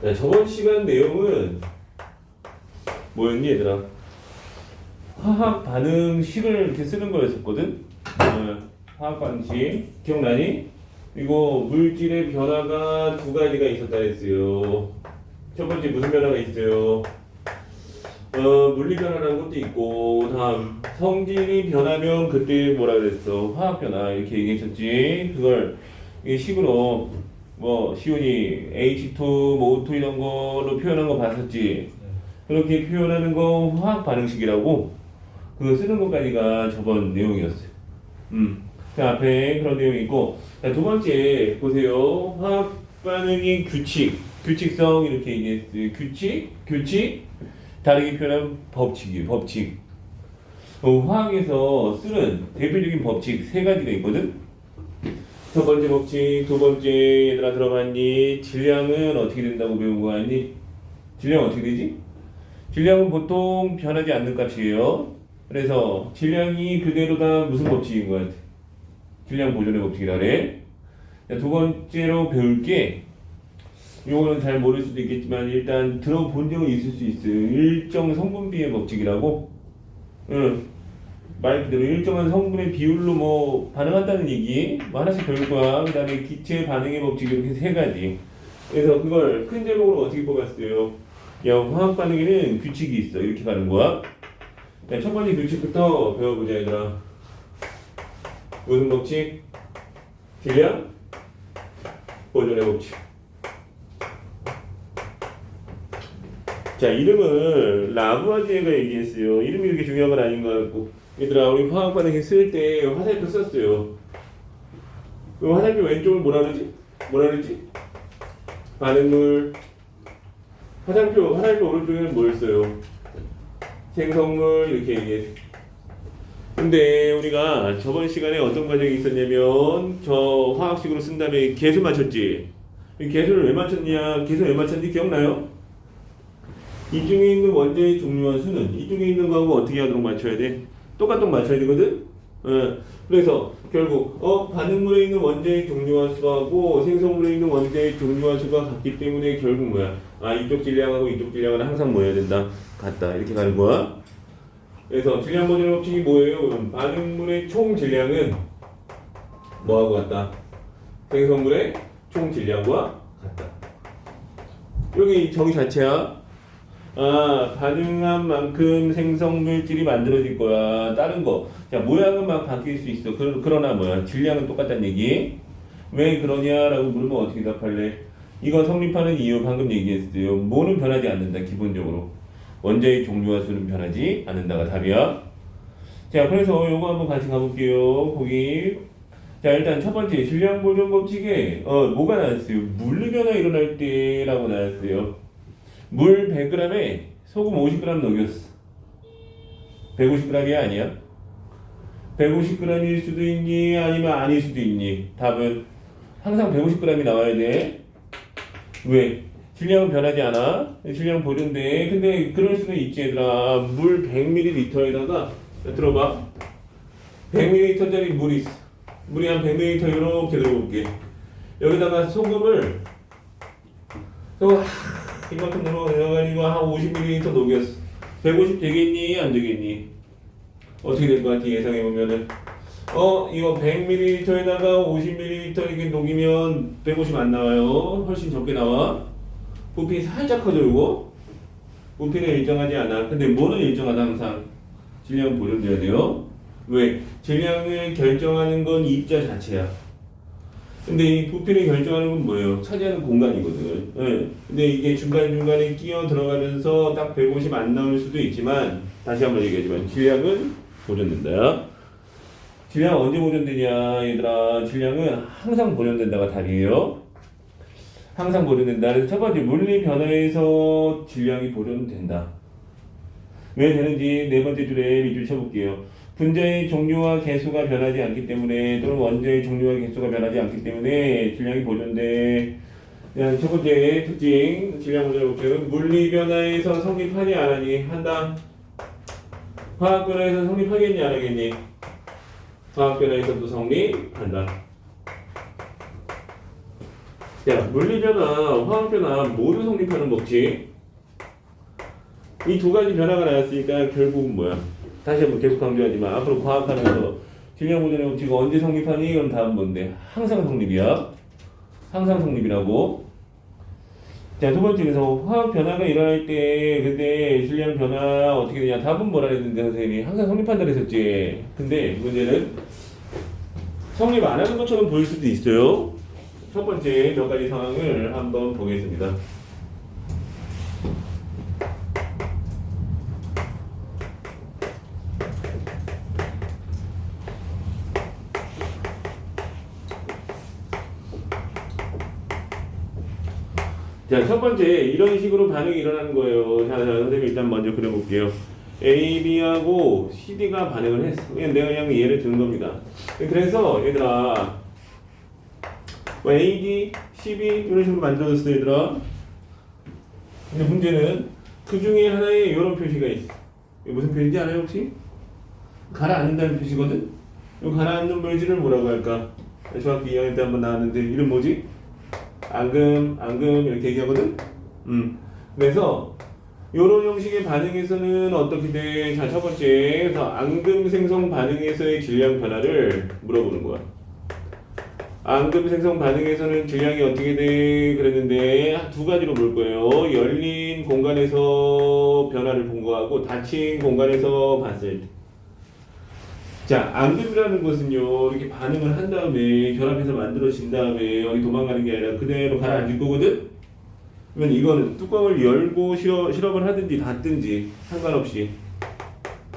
자, 저번 시간 내용은 뭐였니 얘들아? 화학 반응식을 이렇게 쓰는 거였었거든. 화학 반응식 기억나니? 이거 물질의 변화가 두 가지가 있었다 했어요. 첫 번째 무슨 변화가 있어요? 물리 변화라는 것도 있고, 다음 성질이 변하면 그때 뭐라 그랬어? 화학 변화 이렇게 얘기했었지. 그걸 이 식으로 뭐 시온이 H2, 뭐 O2 이런 거로 표현한 거 봤었지. 그렇게 표현하는 거 화학 반응식이라고 그거 쓰는 것까지가 저번 내용이었어요. 그 앞에 그런 내용이 있고, 자, 두 번째 보세요. 화학 반응이 규칙성 이렇게 얘기했어요. 규칙, 다르게 표현한 법칙이에요. 법칙. 화학에서 쓰는 대표적인 법칙 세 가지가 있거든. 첫 번째 법칙, 두 번째 얘들아 들어봤니? 질량은 어떻게 된다고 배운 거 아니? 질량 어떻게 되지? 질량은 보통 변하지 않는 값이에요. 그래서 질량이 그대로다 무슨 법칙인 것 같아? 질량 보존의 법칙이라 그래. 자, 두 번째로 배울 게 요거는 잘 모를 수도 있겠지만 일단 들어본 적은 있을 수 있어요. 일정 성분비의 법칙이라고. 말 그대로 일정한 성분의 비율로 뭐 반응한다는 얘기 뭐 하나씩 배울 거야. 그 다음에 기체 반응의 법칙 이렇게 세 가지. 그래서 그걸 큰 제목으로 어떻게 뽑았어요? 야, 화학 반응에는 규칙이 있어. 이렇게 가는 거야. 자, 첫 번째 규칙부터 배워보자 얘들아. 무슨 법칙? 질량 보존의 법칙. 자, 이름을 라부아지에가 얘기했어요. 이름이 그렇게 중요한 건 아닌 것 같고. 얘들아, 우리 화학 반응에 쓸 때 화살표 썼어요. 그 화살표 왼쪽을 뭐라 그러지? 반응물. 화살표 오른쪽에는 뭘 써요? 생성물 이렇게 얘기했어. 근데 우리가 저번 시간에 어떤 과정이 있었냐면 저 화학식으로 쓴 다음에 계수 맞췄지? 계수를 왜 맞췄냐? 계수 왜 맞췄는지 기억나요? 이 중에 있는 원자의 종류와 수는 이 중에 있는 거하고 어떻게 하도록 맞춰야 돼? 똑같도록 맞춰야 되거든? 그래서 결국 반응물에 있는 원자의 종류와 수하고 생성물에 있는 원자의 종류와 수가 같기 때문에 결국 뭐야? 이쪽 질량하고 이쪽 질량은 항상 뭐 해야 된다? 같다. 이렇게 가는 거야. 그래서 질량 보존 법칙이 뭐예요? 그럼 반응물의 총 질량은 뭐하고 같다? 생성물의 총 질량과 같다. 여기 정의 자체야. 반응한 만큼 생성물질이 만들어질 거야. 다른 거. 자, 모양은 막 바뀔 수 있어. 그러나 뭐야? 질량은 똑같다는 얘기. 왜 그러냐라고 물으면 어떻게 답할래? 이거 성립하는 이유 방금 얘기했어요. 뭐는 변하지 않는다. 기본적으로. 원자의 종류와 수는 변하지 않는다가 답이야. 자, 그래서 요거 한번 같이 가볼게요. 거기. 자, 일단 첫 번째 질량 보존 법칙에 뭐가 나왔어요? 물리 변화 일어날 때라고 나왔어요. 물 100g에 소금 50g 녹였어. 150g이 아니야? 150g일 수도 있니? 아니면 아닐 수도 있니? 답은 항상 150g이 나와야 돼. 왜? 질량은 변하지 않아. 질량 보존돼. 근데 그럴 수는 있지 얘들아. 물 100ml에다가 들어봐. 100ml짜리 물이 있어. 물이 한 100ml 이렇게 들어볼게. 여기다가 소금 이만큼 넣어가지고 한 50ml 녹였어. 150 되겠니? 안 되겠니? 어떻게 될 것 같아? 예상해보면은 이거 100ml에다가 50ml 이렇게 녹이면 150 안 나와요. 훨씬 적게 나와. 부피 살짝 커져 이거. 부피는 일정하지 않아. 근데 뭐는 일정하다 항상? 질량 보존돼야 돼요. 왜? 질량을 결정하는 건 입자 자체야. 근데 이 부피를 결정하는 건 뭐예요? 차지하는 공간이거든. 근데 이게 중간중간에 끼어 들어가면서 딱 150 안 나올 수도 있지만 다시 한번 얘기하지만 질량은 보존된다. 질량 언제 보존되냐 얘들아. 질량은 항상 보존된다가 답이에요. 항상 보존된다. 그래서 첫 번째 물리 변화에서 질량이 보존된다. 왜 되는지 네 번째 줄에 밑줄 쳐볼게요. 분자의 종류와 개수가 변하지 않기 때문에 또는 원자의 종류와 개수가 변하지 않기 때문에 질량이 보존돼. 첫 번째 특징 질량 보존 법칙은 물리 변화에서 성립하니 안 하니? 한다. 화학 변화에서 성립하겠니 안 하겠니? 화학 변화에서도 성립한다. 야, 물리변화, 화학변화 모두 성립하는 법칙. 이 두 가지 변화가 나왔으니까 결국은 뭐야? 다시 한번 계속 강조하지만 앞으로 과학하면서 질량 보존의 법칙이 언제 성립하니? 이건 다음 뭔데? 항상 성립이야. 항상 성립이라고. 자, 두 번째에서 화학 변화가 일어날 때 그때 질량 변화 어떻게 되냐? 답은 뭐라 했는데 선생님이 항상 성립한다 그랬었지. 근데 문제는 성립 안 하는 것처럼 보일 수도 있어요. 첫 번째 몇 가지 상황을 한번 보겠습니다. 자, 첫 번째 이런 식으로 반응이 일어나는 거예요. 자, 선생님 일단 먼저 그려볼게요. A, B하고 CD가 반응을 했어. 내가 그냥 예를 드는 겁니다. 그래서 얘들아 뭐 A, D, CB 이런 식으로 만들어졌어 얘들아. 근데 문제는 그 중에 하나에 이런 표시가 있어. 이게 무슨 표시인지 알아요 혹시? 가라앉는다는 표시거든? 이 가라앉는 물질을 뭐라고 할까? 중학교 2학년 때 한번 나왔는데 이름 뭐지? 앙금 이렇게 얘기하거든? 그래서 요런 형식의 반응에서는 어떻게 돼? 자, 첫 번째 그래서 앙금 생성 반응에서의 질량 변화를 물어보는 거야. 앙금 생성 반응에서는 질량이 어떻게 돼? 그랬는데 두 가지로 볼 거예요. 열린 공간에서 변화를 본 거하고 닫힌 공간에서 봤을 때. 자, 앙금이라는 것은요, 이렇게 반응을 한 다음에 결합해서 만들어진 다음에 어디 도망가는 게 아니라 그대로 가라앉을 거거든? 그러면 이거는 뚜껑을 열고 실험을 하든지 닫든지 상관없이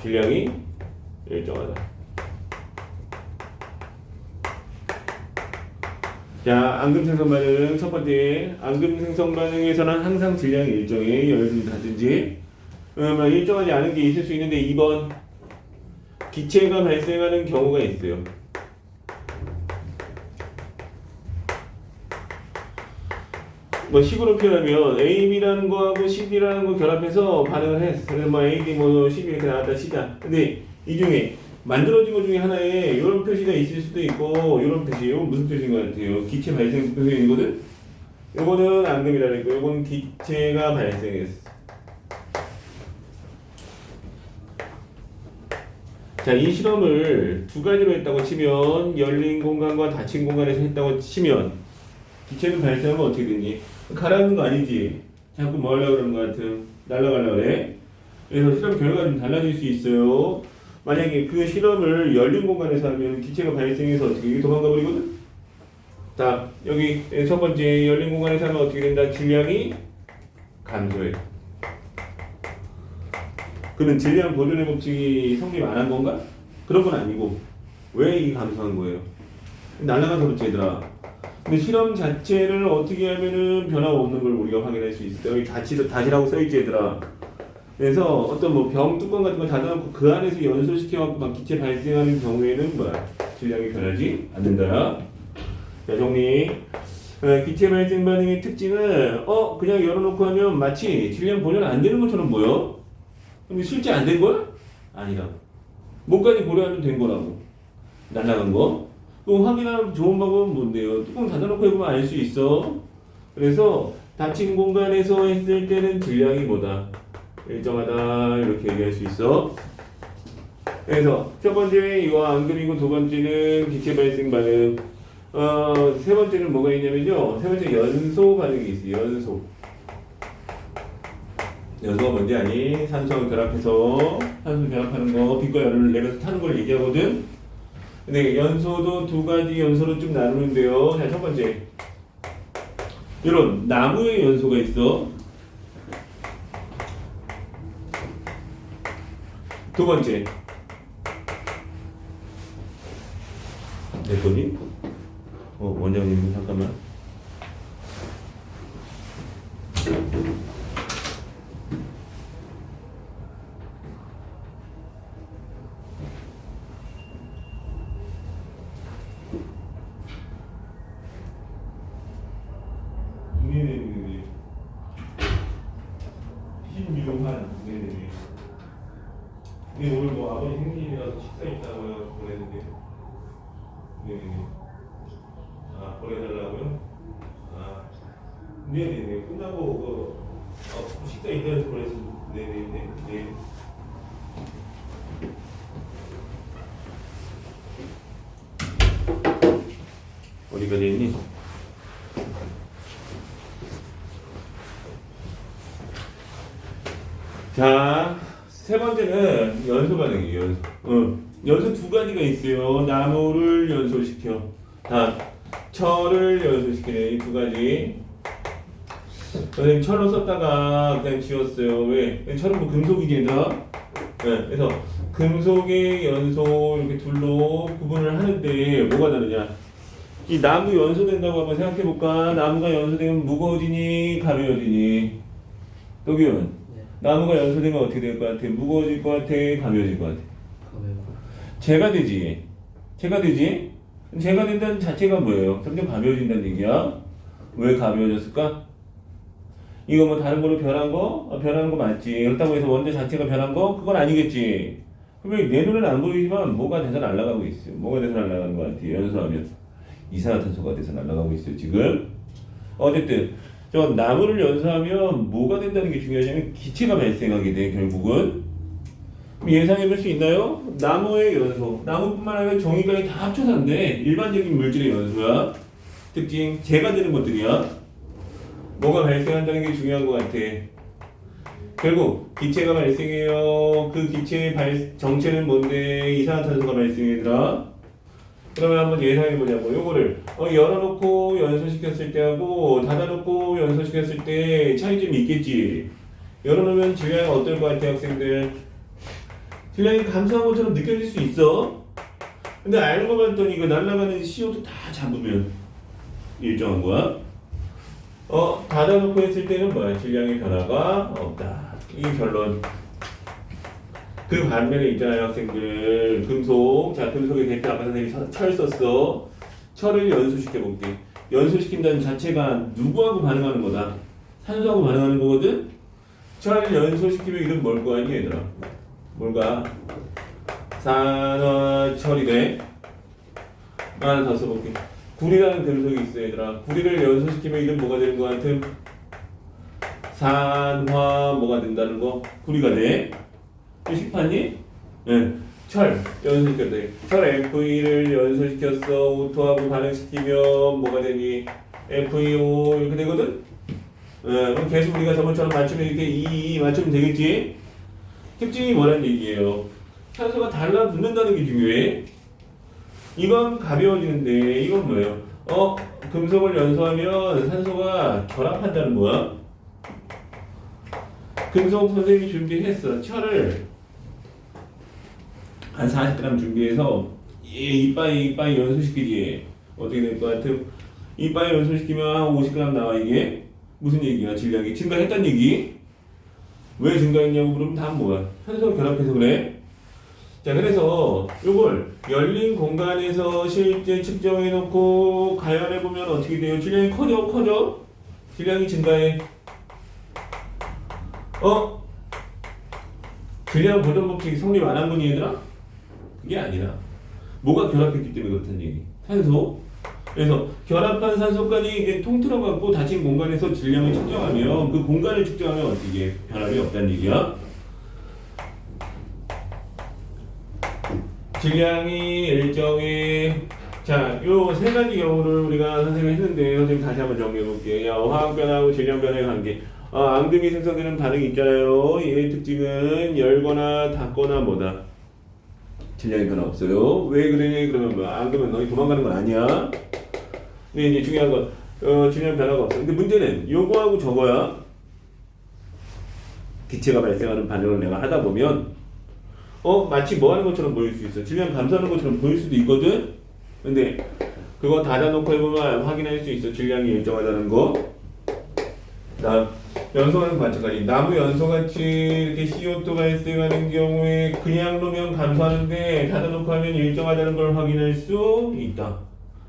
질량이 일정하다. 자, 앙금 생성 반응 첫 번째, 앙금 생성 반응에서는 항상 질량이 일정해. 열든지 닫든지. 그러면 일정하지 않은 게 있을 수 있는데 2번 기체가 발생하는 경우가 있어요. 뭐 식으로 표현하면 AB라는 거하고 CB라는 거 결합해서 반응을 했어. 그래서 뭐 AD 뭐 CB 이렇게 나왔다 치자. 근데 이 중에 만들어진 것 중에 하나에 이런 표시가 있을 수도 있고 이런 표시, 이건 무슨 표시인 것 같아요? 기체 발생 표시이거든. 요거는 앙금이라는 거, 요건 기체가 발생했어. 자, 이 실험을 두 가지로 했다고 치면 열린 공간과 닫힌 공간에서 했다고 치면 기체는 발생하면 어떻게 되니? 가라앉는 거 아니지? 자꾸 뭐 하려고 그러는 거 같은 날아가려고 그래. 그래서 실험 결과가 좀 달라질 수 있어요. 만약에 그 실험을 열린 공간에서 하면 기체가 발생해서 어떻게 도망가 버리거든? 자, 여기 첫 번째 열린 공간에서 하면 어떻게 된다? 질량이 감소해. 그는 질량 보존의 법칙이 성립 안 한 건가? 그런 건 아니고 왜 이게 감소한 거예요? 날아가서 그렇지 얘들아. 근데 실험 자체를 어떻게 하면은 변화가 없는 걸 우리가 확인할 수 있어. 여기 닫이라고 써있지 얘들아. 그래서 어떤 뭐 병 뚜껑 같은 거 닫아놓고 그 안에서 연소시켜갖고 막 기체 발생하는 경우에는 뭐야? 질량이 변하지 않는다. 자, 정리. 기체 발생 반응의 특징은 그냥 열어놓고 하면 마치 질량 보존 안 되는 것처럼 보여. 근데 실제 안 된 거야? 아니다. 뭐까지 고려하면 된 거라고. 날아간 거. 또 확인하는 좋은 방법은 뭔데요? 뚜껑 닫아놓고 해보면 알 수 있어. 그래서 닫힌 공간에서 했을 때는 질량이 뭐다? 일정하다. 이렇게 얘기할 수 있어. 그래서 첫 번째 이거 앙금이고 두 번째는 기체 발생 반응. 세 번째는 뭐가 있냐면요. 세 번째 연소 반응이 있어요. 연소. 연소가 뭔지 아니? 산소와 결합해서 산소 결합하는 거, 빛과 열을 내면서 타는 걸 얘기하거든. 근데 연소도 두 가지 연소로 좀 나누는데요. 자, 첫 번째 이런 나무의 연소가 있어. 두 번째 내 거니? 원장님 잠깐만. 네네네. 신유한. 네네네. 네, 오늘 뭐 아버지 생일이라서 식사 있다고 해서 보냈는데. 네네네. 아, 보내달라고요? 아. 네네네. 끝나고 식사 이따가 좀 보내서 네네네. 네. 어디까지 했니? 자, 세 번째는 연소 반응이에요. 연소. 연소 두 가지가 있어요. 나무를 연소시켜. 철을 연소시키네. 이 두 가지. 선생님 철로 썼다가 그냥 지웠어요. 왜? 철은 뭐 금속이지, 얘들아? 네, 그래서 금속의 연소 이렇게 둘로 구분을 하는데 뭐가 다르냐? 이 나무 연소된다고 한번 생각해 볼까? 나무가 연소되면 무거워지니 가벼워지니? 도균. 네. 나무가 연소되면 어떻게 될 것 같아? 무거워질 것 같아? 가벼워질 것 같아? 가벼워. 재가 되지. 재가 되지? 재가 된다는 자체가 뭐예요? 점점 가벼워진다는 얘기야. 왜 가벼워졌을까? 이거 뭐 다른 걸로 변한 거? 변하는 거 맞지. 그렇다고 해서 원자 자체가 변한 거? 그건 아니겠지. 그러면 내 눈에는 안 보이지만 뭐가 돼서 날아가고 있어요. 뭐가 돼서 날아가는 것 같아요. 연소하면. 이산화탄소가 돼서 날아가고 있어요. 지금. 어쨌든 저 나무를 연소하면 뭐가 된다는 게 중요하냐면 기체가 발생하게 돼. 결국은. 예상해 볼 수 있나요? 나무의 연소. 나무뿐만 아니라 종이까지 다 합쳐서 한데 일반적인 물질의 연소야. 특징. 재가 되는 것들이야. 뭐가 발생한다는 게 중요한 것 같아. 결국 기체가 발생해요. 그 기체의 정체는 뭔데? 이산화탄소가 발생해더라. 그러면 한번 예상해 보자고. 요거를 열어놓고 연소시켰을 때하고 닫아놓고 연소시켰을 때 차이점이 있겠지. 열어놓으면 질량이 어떨 것 같아, 학생들? 질량이 감소한 것처럼 느껴질 수 있어. 근데 알고 봤더니 그 날아가는 CO2 다 잡으면 일정한 거야. 닫아놓고 했을 때는 뭐야? 질량의 변화가 없다. 이게 결론. 그 반면에 있잖아요, 학생들. 금속. 자, 금속의 대표 아까 선생님이 철 썼어. 철을 연소시켜볼게. 연소시킨다는 자체가 누구하고 반응하는 거다? 산소하고 반응하는 거거든? 철을 연소시키면 이름 뭘 거 아니, 얘들아? 뭘까? 산화철이 돼. 하나 더 써볼게. 구리라는 금속이 있어, 얘들아. 구리를 연소시키면 이름 뭐가 되는 거 같음? 산화 뭐가 된다는 거? 구리가 돼. 식 봤니? 네. 철 연소시켰다. 철 FE를 연소시켰어. O2하고 반응시키면 뭐가 되니? FeO 이렇게 되거든? 그럼 계속 우리가 저번처럼 맞추면 이렇게 E 맞추면 되겠지? 특징이 뭐란 얘기예요? 산소가 달라붙는다는 게 중요해. 이건 가벼워지는데 이건 뭐예요? 금속을 연소하면 산소가 결합한다는 거야. 금속 선생님이 준비했어. 철을 한 40g 준비해서 이빠이 연소시키지. 어떻게 될 것 같아? 이빠이 연소시키면 한 50g 나와. 이게 무슨 얘기야? 질량이 증가했단 얘기? 왜 증가했냐고 물으면 다 뭐야? 산소가 결합해서 그래. 자, 그래서 요걸 열린 공간에서 실제 측정해 놓고 가열해 보면 어떻게 돼요? 질량이 커져? 질량이 증가해. 질량 보존 법칙이 성립 안 한 거니, 얘들아? 그게 아니라 뭐가 결합했기 때문에 그렇다는 얘기. 산소. 그래서 결합한 산소까지 이게 통틀어 갖고 닫힌 공간에서 질량을 측정하면 그 공간을 측정하면 어떻게 변함이 없다는 얘기야. 질량이 일정의 자, 요 세 가지 경우를 우리가 선생님이 했는데 선생님 다시 한번 정리해 볼게요. 화학 변화하고 질량 변화의 관계. 앙금이 생성되는 반응이 있잖아요. 얘의 특징은 열거나 닫거나 뭐다. 질량의 변화 없어요. 왜 그러니? 그러면 뭐 앙금은 너희 도망가는 건 아니야. 근데 이제 중요한 건 질량 변화가 없어. 근데 문제는 요거하고 저거야. 기체가 발생하는 반응을 내가 하다 보면 마치 뭐 하는 것처럼 보일 수 있어. 질량 감소하는 것처럼 보일 수도 있거든. 근데 그거 닫아놓고 해보면 확인할 수 있어. 질량이 일정하다는 거. 다음 연소하는 관측까지. 나무 연소같이 이렇게 CO2 발생하는 경우에 그냥 놓으면 감소하는데 닫아놓고 하면 일정하다는 걸 확인할 수 있다.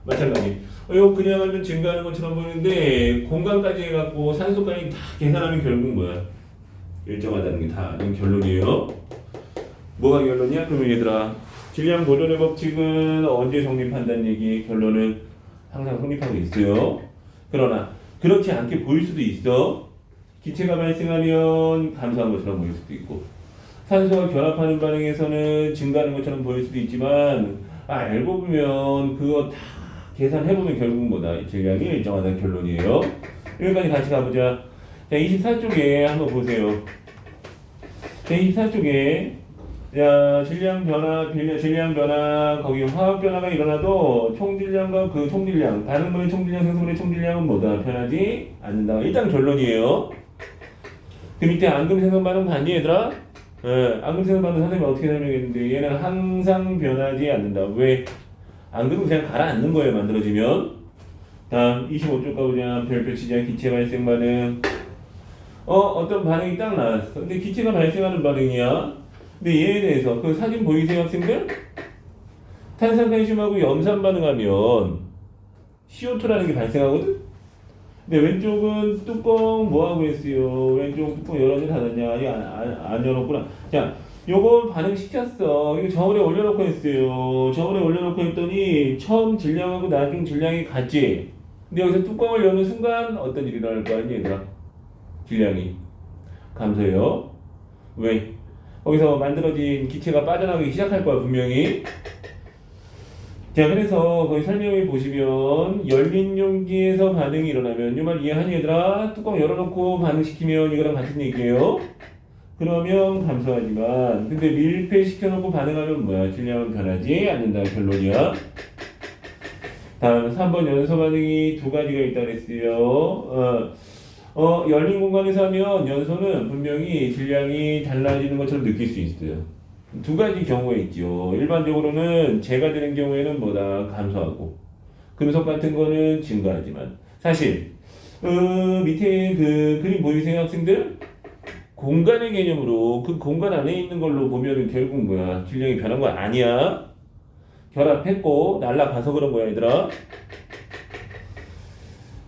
마찬가지. 이거 그냥 하면 증가하는 것처럼 보이는데 공간까지 해갖고 산소까지 다 계산하면 결국 뭐야? 일정하다는 게 다 결론이에요. 뭐가 결론이야? 그러면 얘들아 질량 보존의 법칙은 언제 성립한다는 얘기? 결론은 항상 성립하고 있어요. 그러나 그렇지 않게 보일 수도 있어. 기체가 발생하면 감소한 것처럼 보일 수도 있고 산소가 결합하는 반응에서는 증가하는 것처럼 보일 수도 있지만 알고 보면 그거 다 계산해보면 결국은 뭐다? 질량이 일정하다는 결론이에요. 여기까지 같이 가보자. 자, 24쪽에 한번 보세요. 자, 24쪽에 자, 질량 변화, 거기 화학 변화가 일어나도 총질량과 그 총질량, 다른 거의 총질량, 생성물의 총질량은 뭐다? 변하지 않는다. 일단 결론이에요. 그 밑에 앙금 생성 반응 봤니 얘들아? 예, 앙금 생성 반응 선생님이 어떻게 설명했는데 얘는 항상 변하지 않는다. 왜? 앙금은 그냥 가라앉는 거예요, 만들어지면. 다음 25쪽 가보자. 별표 치자 기체 발생 반응. 어떤 반응이 딱 나왔어. 근데 기체가 발생하는 반응이야. 근데 얘에 대해서 그 사진 보이세요 학생들? 탄산칼슘하고 염산 반응하면 CO2라는 게 발생하거든? 근데 왼쪽은 뚜껑 뭐하고 했어요? 왼쪽 뚜껑 열었냐 닫았냐? 아니 안 열었구나. 자, 요거 반응시켰어. 이거 저울에 올려놓고 했어요. 저울에 올려놓고 했더니 처음 질량하고 나중 질량이 같지? 근데 여기서 뚜껑을 여는 순간 어떤 일이 일어날 거 아니야 얘들아? 질량이 감소해요. 왜? 거기서 만들어진 기체가 빠져나가기 시작할 거야 분명히. 자, 그래서 거기 설명을 보시면 열린 용기에서 반응이 일어나면 이 말 이해하니 얘들아? 뚜껑 열어놓고 반응시키면 이거랑 같은 얘기예요. 그러면 감소하지만 근데 밀폐시켜놓고 반응하면 뭐야? 질량은 변하지 않는다 결론이야. 다음 3번 연소 반응이 두 가지가 있다 그랬어요. 열린 공간에서 하면 연소는 분명히 질량이 달라지는 것처럼 느낄 수 있어요. 두 가지 경우가 있죠. 일반적으로는 재가 되는 경우에는 뭐다? 감소하고 금속 같은 거는 증가하지만 사실 밑에 그 그림 보이세요 학생들? 공간의 개념으로 그 공간 안에 있는 걸로 보면은 결국 뭐야? 질량이 변한 거 아니야. 결합했고 날아가서 그런 거야 얘들아.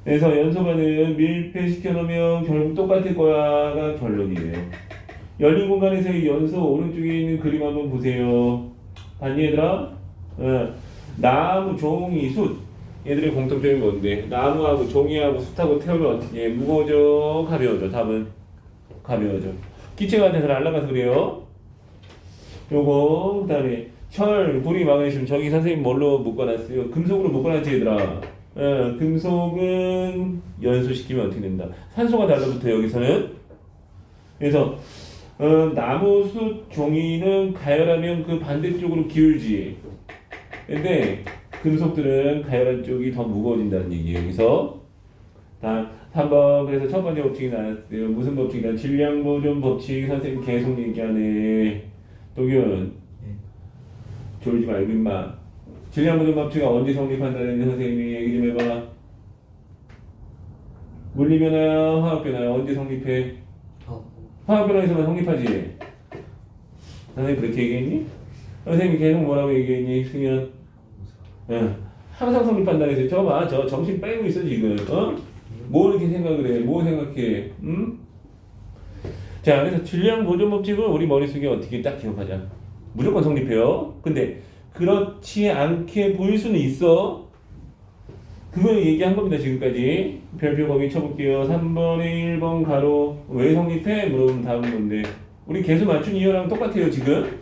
그래서 연소반응 밀폐시켜 놓으면 결국 똑같을 거야가 결론이에요. 열린 공간에서의 연소 오른쪽에 있는 그림 한번 보세요. 봤니 얘들아? 나무, 종이, 숯 얘들의 공통점이 뭔데? 나무하고 종이하고 숯하고 태우면 어떻게 무거워져? 가벼워져? 답은 가벼워져. 기체가 돼서 날아가서 그래요. 요거 그다음에 철, 구리, 마그네슘 저기 선생님 뭘로 묶어놨어요? 금속으로 묶어놨지 얘들아. 금속은 연소시키면 어떻게 된다? 산소가 달라붙어 여기서는. 그래서 나무, 숯, 종이는 가열하면 그 반대쪽으로 기울지. 근데 금속들은 가열한 쪽이 더 무거워진다는 얘기예요. 여기서. 다음 3번 그래서 첫 번째 법칙이 나왔어요. 무슨 법칙이다? 질량 보존 법칙 선생님 계속 얘기하네. 도균 졸지 말고 임마. 질량 보존 법칙이 언제 성립한다는 선생님이 얘기 좀 해봐. 물리 변화야, 화학 변화야 언제 성립해? 화학 변화에서만 성립하지. 선생님 그렇게 얘기했니? 선생님이 계속 뭐라고 얘기했니, 승현? 항상 성립한다는 해서 저 봐, 저 정신 빼고 있어 지금. 뭐 이렇게 생각을 해? 뭐 생각해? 응? 자, 그래서 질량 보존 법칙은 우리 머릿속에 어떻게 딱 기억하자. 무조건 성립해요. 근데 그렇지 않게 보일 수는 있어. 그걸 얘기한 겁니다 지금까지. 별표 거기 쳐볼게요. 3번에 1번 가로 왜 성립해? 물어보면 답은 뭔데? 우리 개수 맞춘 이유랑 똑같아요 지금.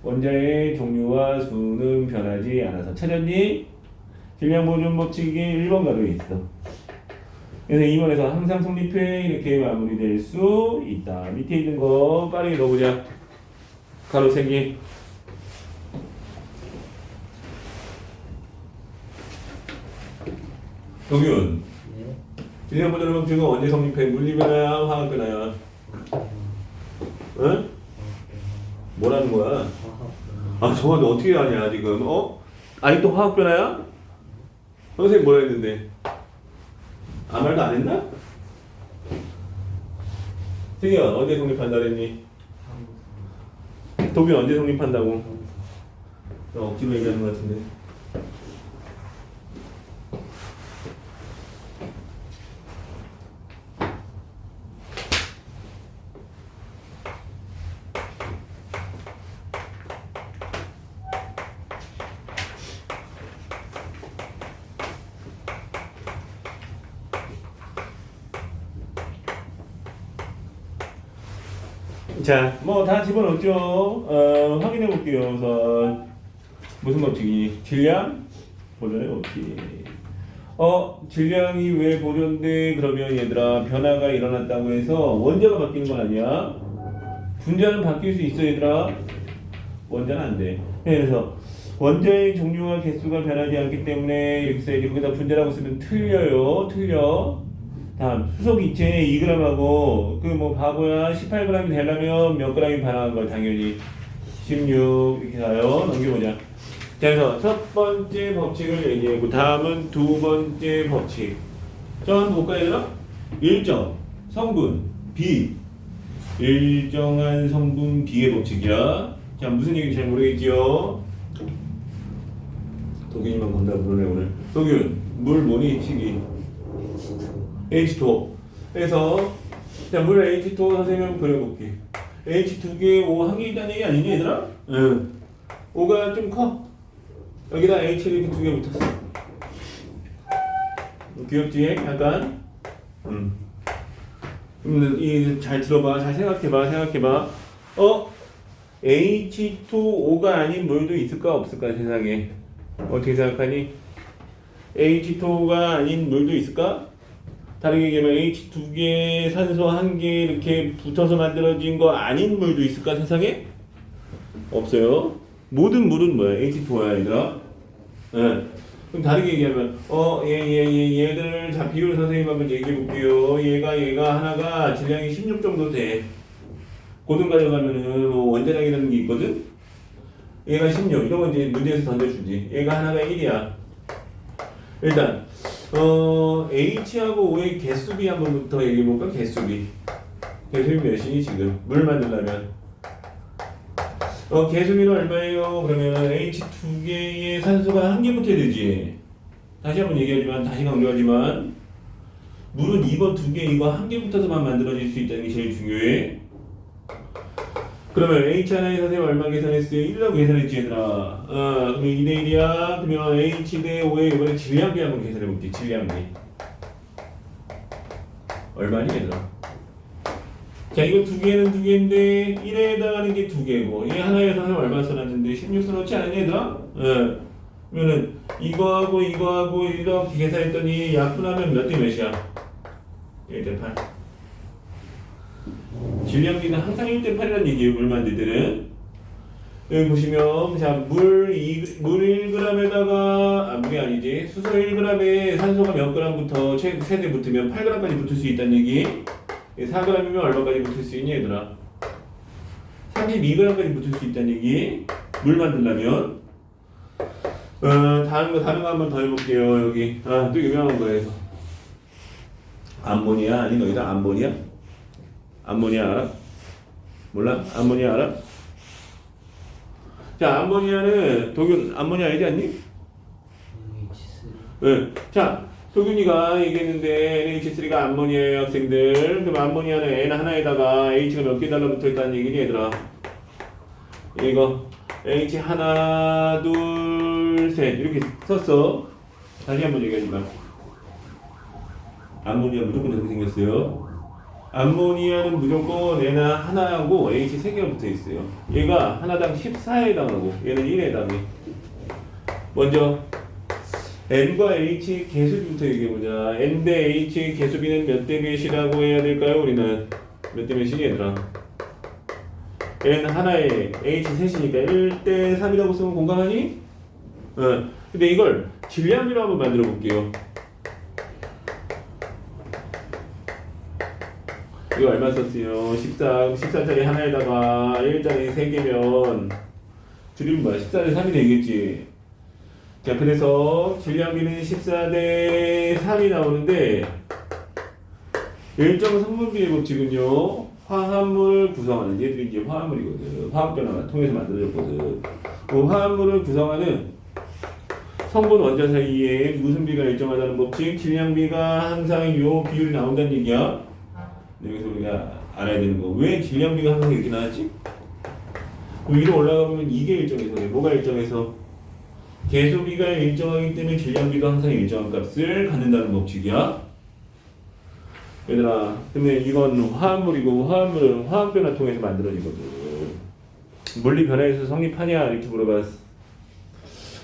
원자의 종류와 수는 변하지 않아서. 찾았니? 질량 보존 법칙이 1번 가로에 있어. 그래서 2번에서 항상 성립해 이렇게 마무리될 수 있다. 밑에 있는 거 빠르게 넣어보자. 가로 3개. 도균. 질량 보존 법칙은 언제 성립해? 물리 변화야, 화학 변화야? 응? 뭐라는 거야? 아, 저거 너 어떻게 아냐 지금? 아직도 화학 변화야? 선생님 뭐라 했는데? 아무 말도 안 했나? 승현 언제 성립한다 그랬니? 도균 언제 성립한다고? 너 억지로 얘기하는 것 같은데. 자, 뭐 다 집어넣었죠. 확인해 볼게요. 우선 무슨 법칙이? 질량 보존의 법칙. 질량이 왜 보존돼? 그러면 얘들아 변화가 일어났다고 해서 원자가 바뀌는 건 아니야. 분자는 바뀔 수 있어 얘들아. 원자는 안 돼. 그래서 원자의 종류와 개수가 변하지 않기 때문에 이렇게 써야지. 거기다 분자라고 쓰면 틀려요. 틀려. 다음 수소 기체 2g하고 그 뭐 바보야 18g이 되려면 몇 g이 반응한 걸 당연히 16 이렇게 가요. 넘겨보자. 자, 그래서 첫 번째 법칙을 얘기하고 다음은 두 번째 법칙. 자, 한번 볼까요 얘들아? 일정 성분 B 일정한 성분 B의 법칙이야. 자, 무슨 얘기인지 잘 모르겠지요? 도균이만 건다 부르네 오늘. 도균 물 뭐니 치기 H2O. 그래서 자, 물 H2O 선생님 한번 그려볼게. H2개에 O 한 개 있다는 얘기 아니니 얘들아? 응. O가 좀 커. 여기다 H를 이렇게 두 개 붙었어. 귀엽지? 약간. 잘 들어봐. 잘 생각해봐. H2O가 아닌 물도 있을까 없을까 세상에? 어떻게 생각하니? H2O가 아닌 물도 있을까? 다르게 얘기하면 H2개, 산소 1개 이렇게 붙어서 만들어진 거 아닌 물도 있을까 세상에? 없어요. 모든 물은 뭐야? H2O야 얘들아. 네. 그럼 다르게 얘기하면 얘들 자 비율 선생님 한번 얘기해 볼게요. 얘가 하나가 질량이 16 정도 돼. 고등 가져가면은 원자량이라는 게 있거든. 얘가 16. 이런 거 이제 문제에서 던져주지. 얘가 하나가 1이야. 일단 H하고 O의 개수비 한번부터 얘기해 볼까? 개수비 몇이니 지금 물 만들려면 개수비는 얼마예요? 그러면 H2개의 산소가 1개 붙어야 되지. 다시 한번 얘기하지만 다시 강조하지만 물은 이거 2개 이거 1개 붙어서만 만들어질 수 있다는 게 제일 중요해. 그러면 H 하나의 선생님 얼마 계산했어요? 1이라고 계산했지 얘들아. 그러면 2대 1이야. 그러면 H 대 5의 이번에 질량비 한번 계산해볼게. 질량비 얼마니 얘들아? 자, 이거 2개는 2개인데 1에 해당하는 게 2개고 얘 하나의 선생님 얼마 써놨는데 16 써놓지 않았니 얘들아? 그러면은 이거하고 이렇게 계산했더니 약분하면 몇 대 몇이야? 1대 8. 질량비는 항상 1대 8이라는 얘기예요. 물 만들 때는. 여기 보시면 자, 물 1g에다가 물이 아니지. 수소 1g에 산소가 몇 g부터 최대 붙으면 8g까지 붙을 수 있다는 얘기. 4g이면 얼마까지 붙을 수 있니 얘들아? 32g까지 붙을 수 있다는 얘기. 물 만들려면 다른 거 한번 더 해볼게요. 여기 또 유명한 거예요. 암모니아 아니 너희들 암모니아? 암모니아 알아? 몰라? 암모니아 알아? 자, 암모니아는 도균 암모니아 알지 않니? 네. 자, 도균이가 얘기했는데 NH3가 암모니아예요 학생들. 그럼 암모니아는 N 하나에다가 H가 몇 개 달라붙어 있다는 얘기니 얘들아? 이거 H 하나 둘 셋 이렇게 썼어. 다시 한번 얘기하지마. 암모니아 무조건 이렇게 생겼어요. 암모니아는 무조건 N 하나하고 H 3개가 붙어 있어요. 얘가 하나당 14에 해당하고 얘는 1에 해당해. 먼저 N과 H 개수비부터 얘기해보자. N 대 H 개수비는 몇 대 몇이라고 해야 될까요? 우리는 몇 대 몇이니 얘들아? N 하나에 H 셋이니까 1대 3이라고 쓰면 공감하니? 근데 이걸 질량비로 한번 만들어 볼게요. 이거 얼마 썼어요? 14짜리 하나에다가 1짜리 3개면 줄이면 뭐야? 14대 3이 되겠지. 자, 그래서 질량비는 14대 3이 나오는데 일정 성분비의 법칙은요. 화합물 구성하는 얘들이 이제 화합물이거든. 화학 변화가 통해서 만들어졌거든. 그 화합물을 구성하는 성분 원자 사이에 무슨 비가 일정하다는 법칙, 질량비가 항상 요 비율이 나온다는 얘기야. 여기서 우리가 알아야 되는 거. 왜 질량비가 항상 이렇게 나왔지? 위로 올라가 보면 이게 일정해서 그래. 뭐가 일정해서? 개수비가 일정하기 때문에 질량비도 항상 일정한 값을 갖는다는 법칙이야. 얘들아, 근데 이건 화합물이고 화합물은 화학 변화 통해서 만들어지거든. 물리 변화에서 성립하냐 이렇게 물어봤어.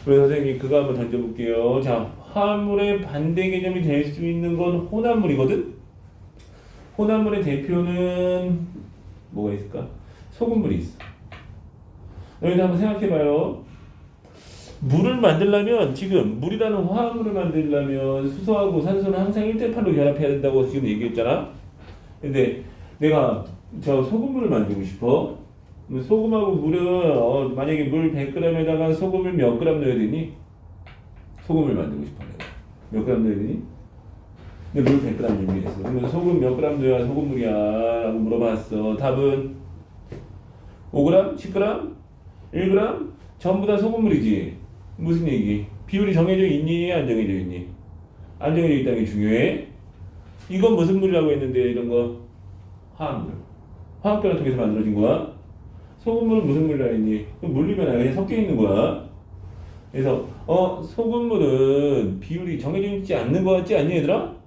그래서 선생님이 그거 한번 던져볼게요. 자, 화합물의 반대 개념이 될 수 있는 건 혼합물이거든. 혼합물의 대표는 뭐가 있을까? 소금물이 있어. 여기서 한번 생각해봐요. 물을 만들려면 지금 물이라는 화합물을 만들려면 수소하고 산소는 항상 1대8로 결합해야 된다고 지금 얘기했잖아. 근데 내가 저 소금물을 만들고 싶어. 그럼 소금하고 물은 만약에 물 100g에다가 소금을 몇 g 넣어야 되니? 소금을 만들고 싶어 내가. 몇 g 넣어야 되니? 근데 물 100g 준비했어. 그러면 소금 몇 g 넣어야 소금물이야? 라고 물어봤어. 답은 5g? 10g? 1g? 전부 다 소금물이지. 무슨 얘기? 비율이 정해져 있니? 안 정해져 있니? 안 정해져 있다는 게 중요해. 이건 무슨 물이라고 했는데 이런 거? 화합물. 화학 변화 통해서 만들어진 거야. 소금물은 무슨 물이라고 했니? 물리 변화가 그냥 섞여 있는 거야. 그래서 소금물은 비율이 정해져 있지 않는 거 같지 않니 얘들아?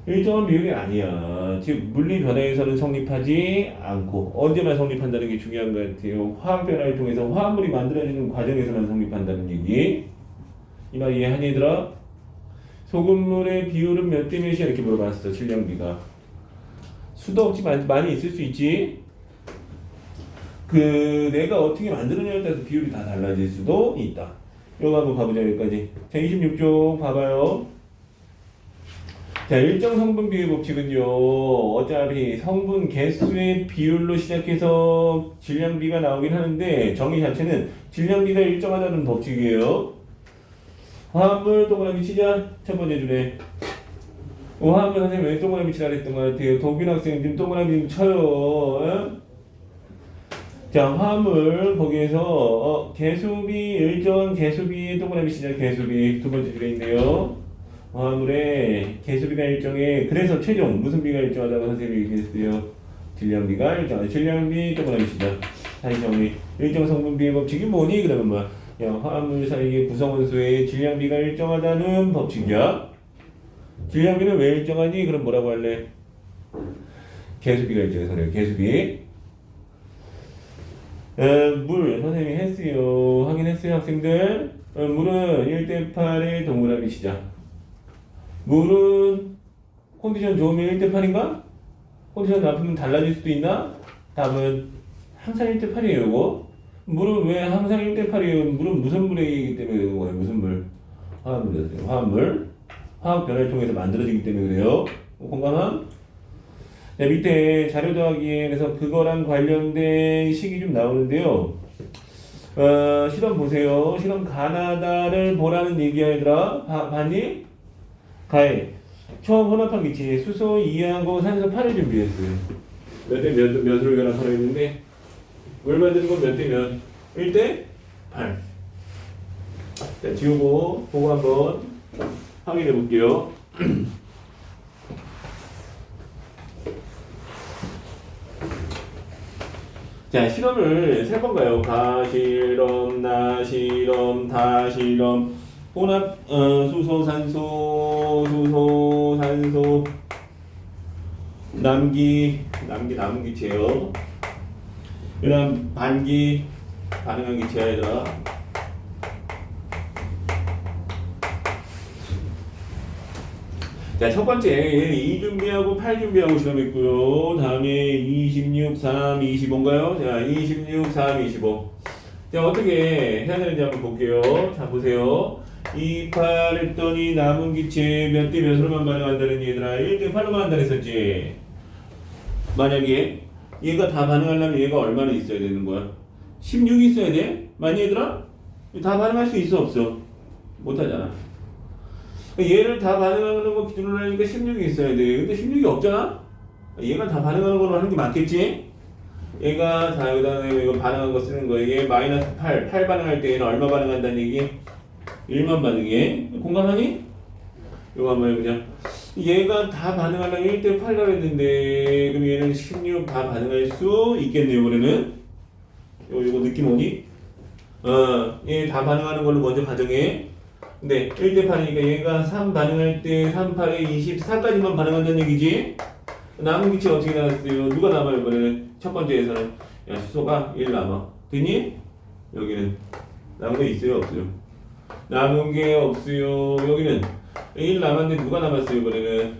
일정한 비율이 아니야. 즉 물리 변화에서는 성립하지 않고 언제만 성립한다는 게 중요한 것 같아요. 화학 변화를 통해서 화합물이 만들어지는 과정에서만 성립한다는 얘기. 이 말 이해하니 얘들아? 소금물의 비율은 몇 대 몇이야 이렇게 물어봤어. 질량비가. 수도 없지 많이 있을 수 있지. 내가 어떻게 만드느냐에 따라서 비율이 다 달라질 수도 있다. 이거 한번 봐보자 여기까지. 자 26쪽 봐봐요. 자, 일정 성분 비율 법칙은요, 어차피 성분 개수의 비율로 시작해서 질량비가 나오긴 하는데, 정의 자체는 질량비가 일정하다는 법칙이에요. 화합물 동그라미 치자. 첫 번째 줄에. 화합물 선생님 왜 동그라미 치라 그랬던 것 같아요? 도균 학생 지금 동그라미 좀 쳐요. 자, 화합물, 거기에서, 개수비, 일정한 개수비의 동그라미 치자. 개수비. 두 번째 줄에 있네요. 화합물의 개수비가 일정해. 그래서 최종 무슨 비가 일정하다고 선생님이 얘기했어요? 질량비가 일정하다. 질량비 동그라미 치자. 다시 정리. 일정 성분비의 법칙이 뭐니? 그러면 뭐야? 야, 화합물 사이의 구성원수의 질량비가 일정하다는 법칙이야. 질량비는 왜 일정하니? 그럼 뭐라고 할래? 개수비가 일정해서 그래요. 개수비. 물 선생님이 했어요. 확인했어요 학생들? 물은 1대8의 동그라미 치자. 물은 컨디션 좋으면 1대8인가? 컨디션 나쁘면 달라질 수도 있나? 답은 항상 1대8이에요 이거. 물은 왜 항상 1대8이에요? 물은 무슨 물이기 때문에 그런 거예요. 무슨 물? 화합물이었어요. 화합물. 화학 변화를 통해서 만들어지기 때문에 그래요. 공감함? 자, 밑에 자료 더하기에 그래서 그거랑 관련된 식이 좀 나오는데요. 실험 보세요. 실험 가나다를 보라는 얘기야 얘들아. 봤니? 가해. 처음 혼합한 기체에 수소 2하고 산소 8을 준비했어요. 몇 대 몇으로 결합하라 했는데 물 만드는 건 몇 대 몇? 1대 8. 자, 지우고 보고 한번 확인해 볼게요. 자, 실험을 세 번 가요. 가실험, 나실험, 다실험. 혼합, 수소, 산소, 남은 기체요. 그 다음, 반기, 반응한 기체야, 얘들아. 자, 첫 번째, 2 준비하고 8 준비하고 실험했고요. 다음에 26, 3, 25인가요? 자, 26, 3, 25. 자, 어떻게 해야 되는지 한번 볼게요. 자, 보세요. 2, 8 했더니 남은 기체 몇 대 몇으로만 반응한다는 얘들아 1대 8로만 한다 했었지. 만약에 얘가 다 반응하려면 얘가 얼마나 있어야 되는 거야? 16이 있어야 돼? 맞니 얘들아? 다 반응할 수 있어 없어? 못하잖아. 얘를 다 반응하는 거 기준으로 하니까 16이 있어야 돼. 근데 16이 없잖아? 얘가 다 반응하는 걸로 하는 게 맞겠지? 얘가 자 여기다가 이거 반응한 거 쓰는 거 얘 마이너스 8 반응할 때 얘는 얼마 반응한다는 얘기? 1만 반응해. 공감하니? 이거 한번 해보자. 얘가 다 반응하려면 1대 8라 했는데 그럼 얘는 16 다 반응할 수 있겠네요. 이번에는 요거 느낌 오니? 얘 다 반응하는 걸로 먼저 가정해. 근데 1대 8이니까 얘가 3 반응할 때 3, 8에 24까지만 반응한다는 얘기지. 남은 기체가 어떻게 나왔어요? 누가 남아요? 이번에는 첫 번째에서는 야 수소가 1 남아. 됐니? 여기는 남은 게 있어요? 없어요? 남은 게 없어요. 여기는 1 남았는데 누가 남았어요? 이번에는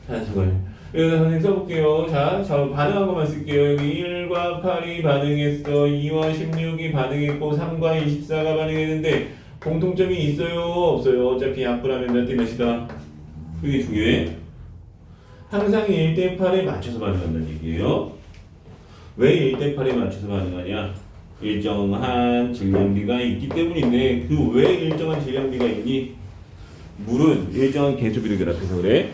산소가. 여기서 선생님 써볼게요. 자, 반응한 것만 쓸게요. 여기 1과 8이 반응했어. 2와 16이 반응했고 3과 24가 반응했는데 공통점이 있어요? 없어요? 어차피 약분하면 몇 대 몇이다? 그게 중요해. 항상 1대 8에 맞춰서 반응한다는 얘기예요. 왜 1대 8에 맞춰서 반응하냐? 일정한 질량비가 있기 때문인데 그 왜 일정한 질량비가 있니? 물은 일정한 개수비를 결합해서 그래.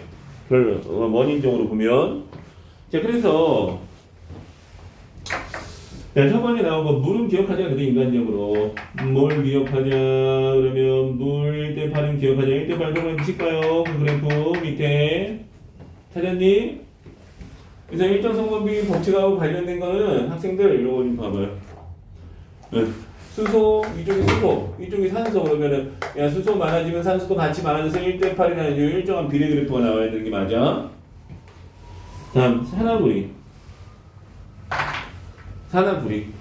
그걸 원인적으로 보면 자 그래서 자, 초반에 나온 거 물은 기억하자. 근데 인간적으로 뭘 기억하자 그러면 물 1대 8은 기억하자. 1대 8 동그라미 칠까요? 그 그래프 밑에 찾았니? 그래서 일정 성분비 법칙하고 관련된 거는 학생들 이런 거 좀 봐봐요. 수소 이쪽이 수소 이쪽이 산소 그러면은 야 수소 많아지면 산소도 같이 많아져서 1대 8이라는 일정한 비례 그래프가 나와야 되는 게 맞아. 다음 산화물이 산화물이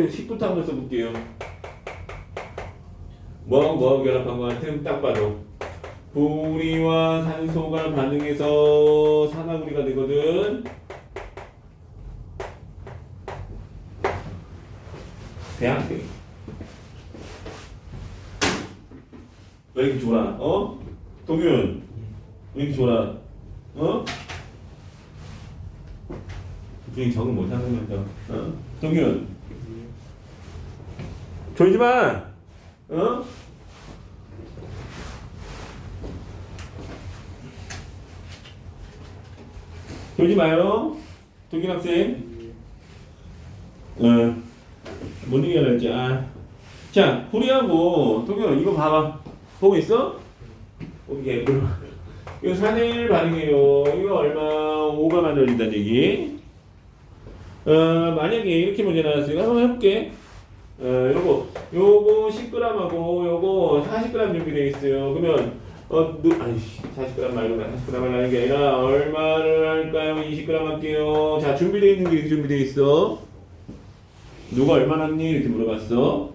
10부터 한번 써볼게요. 뭐하고 결합한 거 같아? 딱 봐도 불이와 산소가 반응해서 산화물이가 되거든. 대학생 왜 이렇게 좋아? 어? 동윤 왜 이렇게 좋아? 어? 그중에 적응 못하는 거죠. 어? 동윤 졸지 마. 어? 졸지 마요. 동윤 학생. 뭔 얘기를 할지. 자, 구리하고 동현 이거 봐봐. 보고 있어? 오케이. 이거 4대1 반응이에요. 이거 얼마? 5가 만들어진다는 얘기. 만약에 이렇게 문제 나왔으니까 한번 해볼게. 요거 10g하고 요거 40g 준비되어 있어요. 그러면 40g 말고 40g 하는 게 아니라 얼마를 할까요? 20g 할게요. 자, 준비되어 있는 게 이렇게 준비되어 있어. 누가 얼마 남니? 이렇게 물어봤어.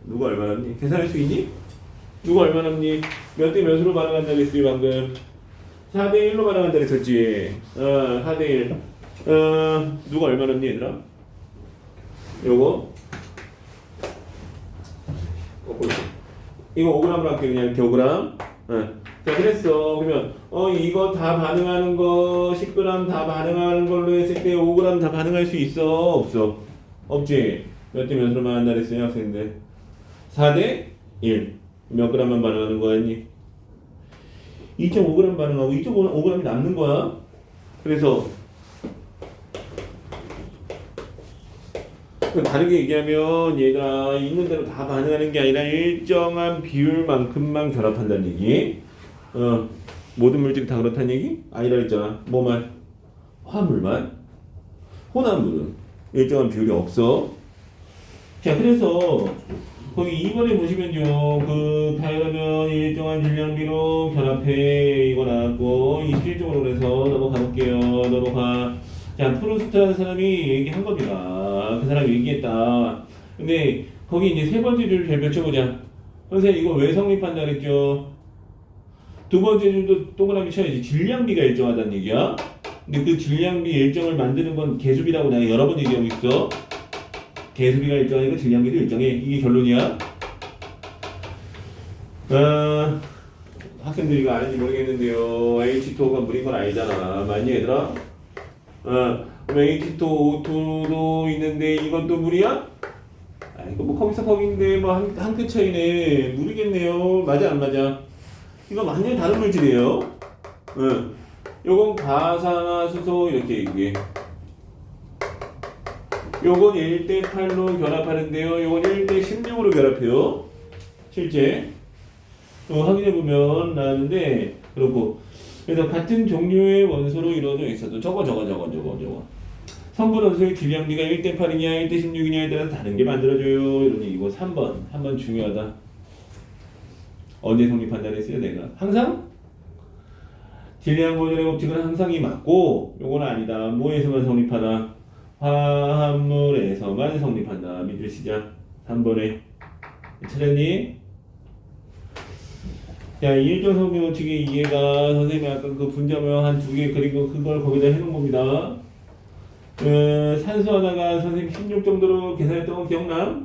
누가 얼마 남니? 계산할 수 있니? 누가 얼마 남니? 몇 대 몇으로 반응한다 그랬지 방금? 4대 1로 반응한다 그랬었지. 4대 1. 누가 얼마 남니 얘들아? 요거 이거 5g으로 할게요. 그냥 이렇게 5g. 자 그랬어. 그러면 이거 다 반응하는 거 10g 다 반응하는 걸로 했을 때 5g 다 반응할 수 있어? 없어? 없지. 몇 대 몇으로 반응한다 그랬어요 학생들? 4대 1. 몇 g만 반응하는 거였니? 2.5g 반응하고 2.5g이 남는 거야. 그래서 다르게 얘기하면 얘가 있는 대로 다 반응하는 게 아니라 일정한 비율만큼만 결합한다는 얘기. 모든 물질이 다 그렇다는 얘기? 아니라 했잖아. 뭐만? 화물만. 혼합물은 일정한 비율이 없어. 자, 그래서 거기 2번에 보시면요. 그러면 일정한 질량비로 결합해 이거 나왔고 27쪽으로 그래서 넘어가 볼게요. 넘어가. 자, 프로스트라는 사람이 얘기한 겁니다. 그 사람이 얘기했다. 근데 거기 이제 세 번째 줄 잘 펼쳐보자. 선생님 이거 왜 성립한다 그랬죠? 두 번째 줄도 동그라미 쳐야지. 질량비가 일정하다는 얘기야. 근데 그 질량비 일정을 만드는 건 개수비라고 내가 여러 번 얘기하고 있어. 개수비가 일정하니까 질량비도 일정해. 이게 결론이야. 학생들이 이거 아는지 모르겠는데요. H2O가 물인 건 아니잖아. 맞니 얘들아? 그럼 H2O2도 있는데 이건 또 물이야? 이거 뭐 거기서 거긴데 뭐 한 끗 차이네. 물이겠네요. 맞아 안 맞아? 이거 완전히 다른 물질이에요. 요건 가산화수소 이렇게 얘기해. 요건 1대 8로 결합하는데요. 요건 1대 16으로 결합해요. 실제. 확인해보면 나는데, 그렇고. 그래서 같은 종류의 원소로 이루어져 있어도 저거. 성분 원소의 질량비가 1대 8이냐, 1대 16이냐에 따라서 다른 게 만들어져요. 이런 얘기고. 3번 중요하다. 언제 성립한다 그랬어요 내가? 항상? 질량 모델의 법칙은 항상이 맞고 요건 아니다. 뭐에서만 성립하나? 화합물에서만 성립한다. 밑줄 시작. 3번에 찾았니? 자, 일정 성립 법칙의 이해가 선생님이 아까 그 분자 모양 한 두 개 그린 거 그걸 거기다 해놓은 겁니다. 산수 하나가 선생님 16 정도로 계산했던 거 기억나?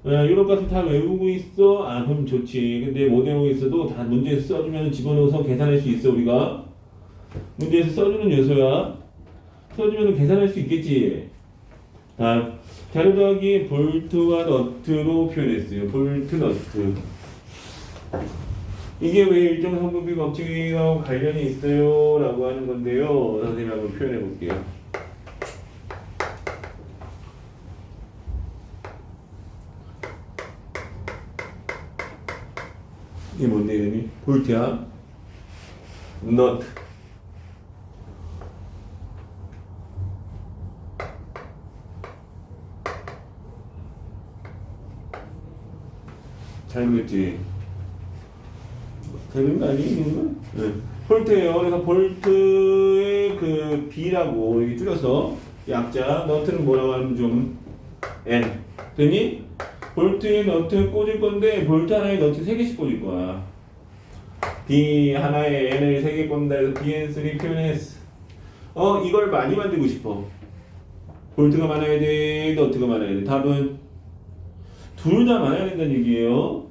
이런 값을 다 외우고 있어? 아 그럼 좋지. 근데 못 외우고 있어도 다 문제에서 써주면 집어넣어서 계산할 수 있어 우리가. 문제에서 써주는 요소야. 써주면 계산할 수 있겠지. 다음 자료 더하기 볼트와 너트로 표현했어요. 볼트 너트. 이게 왜 일정 성분비 법칙하고 관련이 있어요? 라고 하는 건데요. 선생님이 한번 표현해 볼게요. 이게 뭔데 이름이? 볼트야. 너트. 잘못했지. 되는 거 아니니? 네. 볼트예요. 그래서 볼트의 그 B라고 이렇게 줄여서 약자 너트는 뭐라고 하면 좀 N 됐니? 볼트에 너트 꽂을 건데 볼트 하나에 너트 3개씩 꽂을 거야. B 하나에 N을 3개 꽂는다 해서 BN3 표현했어. 이걸 많이 만들고 싶어. 볼트가 많아야 돼, 너트가 많아야 돼. 답은 둘 다 많아야 된다는 얘기예요.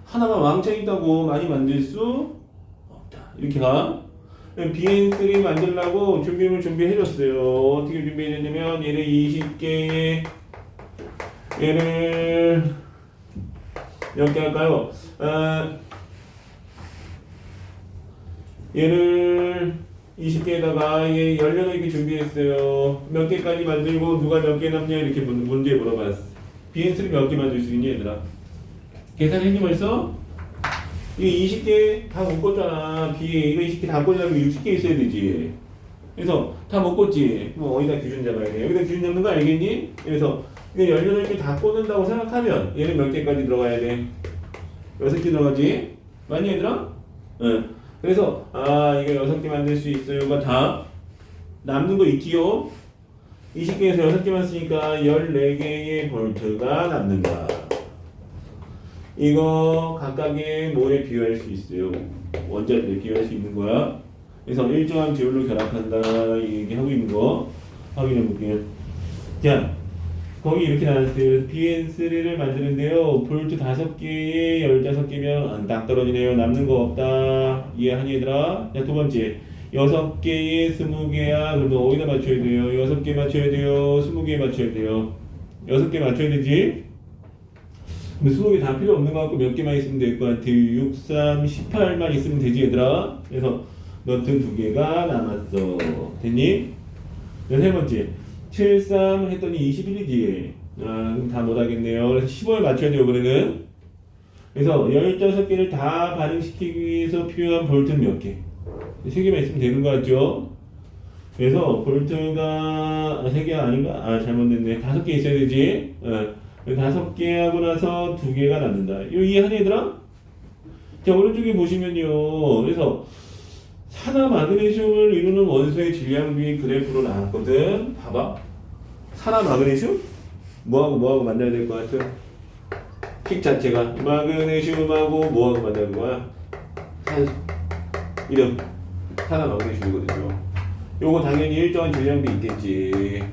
하나만 왕창 있다고 많이 만들 수 없다. 이렇게 가. BN3 만들려고 준비물 준비해줬어요. 어떻게 준비해줬냐면 얘를 20개의 얘를 몇 개 할까요? 얘를 20개에다가 얘 18개 준비했어요. 몇 개까지 만들고 누가 몇 개 남냐 이렇게 문제 물어봤어. BN3 몇 개 만들 수 있니 얘들아? 계산했니 벌써? 이거 20개 다 못 꽂잖아. 이거 20개 다 꽂으려면 60개 있어야 되지. 그래서 다 못 꽂지. 그럼 어디다 기준 잡아야 돼? 여기다 기준 잡는 거 알겠니? 그래서 이거 18개 다 꽂는다고 생각하면 얘는 몇 개까지 들어가야 돼? 6개 들어가지? 맞니 얘들아? 응. 그래서 이거 6개 만들 수 있어요가 다 남는 거 있지요? 20개에서 6개만 쓰니까 14개의 볼트가 남는다. 이거 각각의 뭐에 비유할 수 있어요? 원자들에 비유할 수 있는 거야. 그래서 일정한 비율로 결합한다 이 얘기하고 있는 거 확인해 볼게요. 자, 거기 이렇게 나왔어요. BN3를 만드는데요. 볼트 5개에 15개면 딱 떨어지네요. 남는 거 없다. 이해하니 얘들아? 자, 두 번째 6개에 20개야. 그러면 어디다 맞춰야 돼요? 6개 맞춰야 돼요. 20개 맞춰야 돼요. 6개 맞춰야 되지? 20개 다 필요 없는 거 같고 몇 개만 있으면 될 것 같아요. 6, 3, 18만 있으면 되지 얘들아. 그래서 너트 2개가 남았어. 됐니? 세 번째 7, 3 했더니 21이지. 그럼 다 못하겠네요. 그래서 15에 맞춰야 돼요 이번에는. 그래서 15개를 다 반응시키기 위해서 필요한 볼트는 몇 개? 3개만 있으면 되는 거 같죠? 그래서 볼트가 3개 아닌가? 잘못 냈네. 5개 있어야 되지. 5개 하고 나서 2개가 남는다. 이거 이해하니 얘들아? 자, 오른쪽에 보시면요. 그래서 산화 마그네슘을 이루는 원소의 질량비 그래프로 나왔거든. 봐봐. 산화 마그네슘? 뭐하고 만나야 될 것 같아? 픽 자체가 마그네슘하고 뭐하고 만나는 거야? 산소. 이름. 산화 마그네슘이거든요. 요거 당연히 일정한 질량비 있겠지.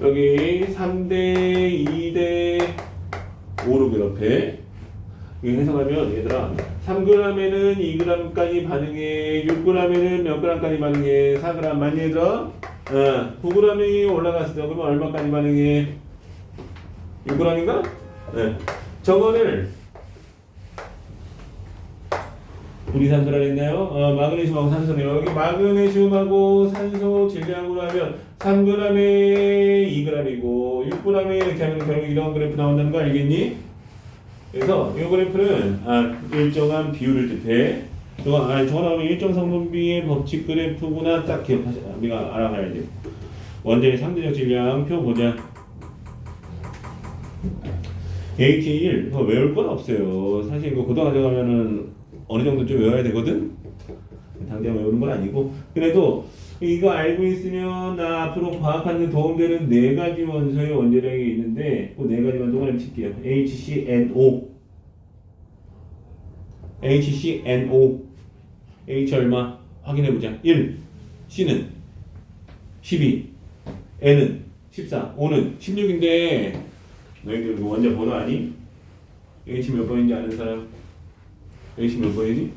여기 3대 2대 5로 그렇게 이거 해석하면 얘들아 3g에는 2g까지 반응해. 6g에는 몇 g까지 반응해? 4g 맞니 얘들아? 9g이 올라갔어. 그러면 얼마까지 반응해? 6g인가? 네. 저거를 우리 산소라 했나요? 마그네슘하고 산소네요. 여기 마그네슘하고 산소 질량으로 하면 3g에 2g이고 6g에 이렇게 하면 결국 이런 그래프 나온다는 거 알겠니? 그래서 이 그래프는 일정한 비율을 뜻해. 저거 나오면 일정 성분비의 법칙 그래프구나 딱 기억하자. 우리가 알아가야 돼. 원자의 상대적 질량 표 보자. H1 그거 외울 건 없어요. 사실 이거 고등 가져가면은 어느 정도 좀 외워야 되거든. 당장 외우는 건 아니고 그래도 이거 알고 있으면 나 앞으로 과학하는 데 도움되는 네 가지 원소의 원자량이 있는데 그 네 가지만 동그라미 칠게요. HCNO HCNO H 얼마? 확인해보자. 1 C는 12 N은 14 O는 16인데 너희들 그 원자 번호 아니? H 몇 번인지 아는 사람? H 몇 번이지?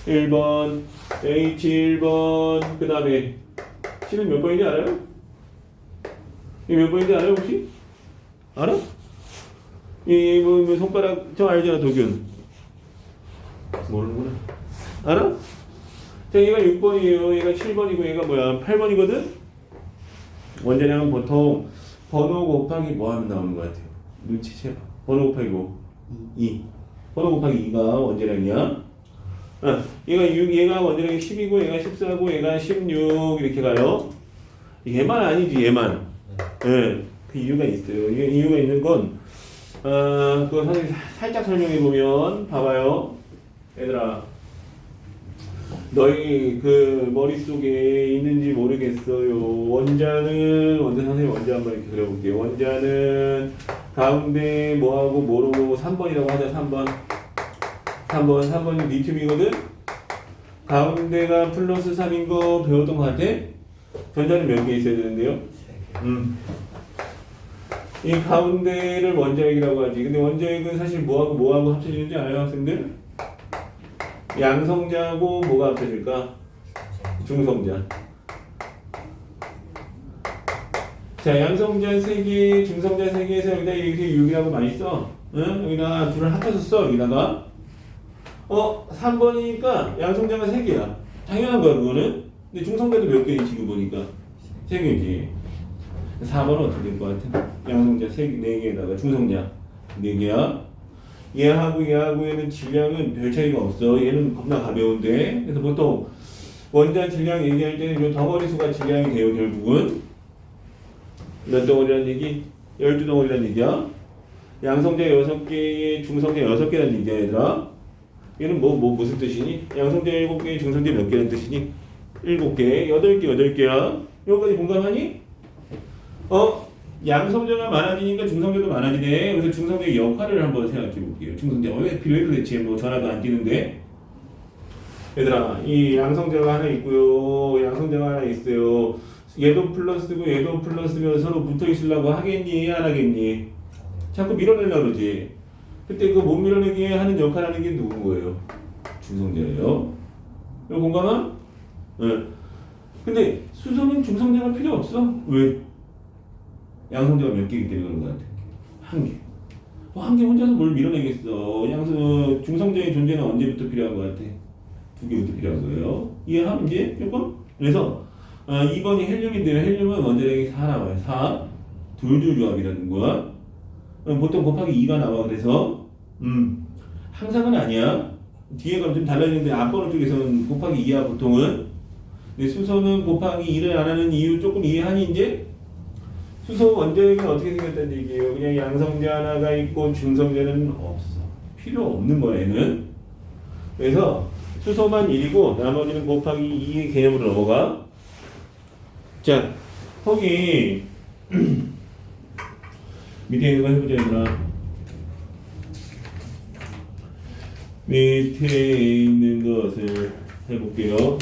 1번 H 1번 그 다음에 C는 몇 번인지 알아요? 이 몇 번인지 알아요 혹시? 알아? 뭐 손가락 저 알잖아 도균 모르는구나. 알아? 자 얘가 6번이에요 얘가 7번이고 얘가 뭐야 8번이거든? 원자량은 보통 번호 곱하기 뭐 하면 나오는 것 같아요? 눈치채봐. 번호 곱하기 뭐? 2 번호 곱하기 2가 원자량이야. 얘가 6, 얘가 원자량이 10이고 얘가 14고 얘가 16 이렇게 가요. 얘만 아니지 얘만. 예, 그 이유가 있어요. 이유가 있는 건 그거 선생님 살짝 설명해 보면 봐봐요. 얘들아, 너희 그 머릿속에 있는지 모르겠어요. 원자는 선생님 원자 한번 이렇게 그려볼게요. 원자는 가운데 뭐하고 뭐로 3번이라고 하자. 3번이 리튬이거든? 가운데가 플러스 3인 거 배웠던 것 같아? 전자는 몇 개 있어야 되는데요? 이 가운데를 원자핵이라고 하지. 근데 원자핵은 사실 뭐하고 합쳐지는지 알아요, 학생들? 양성자하고 뭐가 합쳐질까? 중성자. 자, 양성자 3개, 중성자 3개에서 여기다 이렇게 6이라고 많이 써. 응? 여기다가 둘을 합쳐서 써, 여기다가. 3번이니까 양성자가 3개야. 당연한 거야, 그거는. 근데 중성자도 몇 개지, 지금 보니까? 3개지. 4번은 어떻게 될 것 같아? 양성자 4개에다가 중성자 4개야. 얘하고 얘는 질량은 별 차이가 없어. 얘는 겁나 가벼운데. 그래서 보통 원자 질량 얘기할 때는 이 덩어리 수가 질량이 돼요, 결국은. 몇 덩어리란 얘기? 12덩어리란 얘기야. 양성자 6개에 중성자 6개란 얘기야, 얘들아. 얘는 무슨 뜻이니? 양성자 7개에 중성자 몇 개란 뜻이니? 7개, 8개야. 여기까지 공감하니? 양성자가 많아지니까 중성자도 많아지네. 그래서 중성자의 역할을 한번 생각해 볼게요. 중성자, 왜 필요해 도대체? 뭐 전화도 안 뛰는데. 얘들아, 이 양성자가 하나 있고요. 양성자가 하나 있어요. 얘도 플러스고 얘도 플러스면 서로 붙어 있으려고 하겠니? 안 하겠니? 자꾸 밀어내려고 그러지. 그때 그 못 밀어내게 하는 역할 하는 게 누군 거예요? 중성자예요. 이거 공감하? 네. 근데 수소는 중성자가 필요 없어. 왜? 양성자가 몇 개이기 때문에 그런 것 같아. 한 개. 한 개 혼자서 뭘 밀어내겠어. 중성자의 존재는 언제부터 필요한 것 같아? 2개부터 필요한 거예요. 이해하면 이제 조금? 그래서 2번이 헬륨인데요. 헬륨은 원자량이 4 나와요. 4. 둘둘 조합이라는 거야. 보통 곱하기 2가 나와. 그래서 항상은 아니야. 뒤에가 좀 달라지는데 앞번호 쪽에서는 곱하기 2야 보통은. 근데 수소는 곱하기 2를 안 하는 이유 조금 이해하니 이제? 수소 원자핵은 어떻게 생겼다는 얘기예요? 그냥 양성자 하나가 있고 중성자는 없어. 필요 없는 거야 얘는. 그래서 수소만 1이고 나머지는 곱하기 2의 개념으로 넘어가. 자, 거기 밑에 있는 거 해보자 얘들아. 밑에 있는 것을 해볼게요.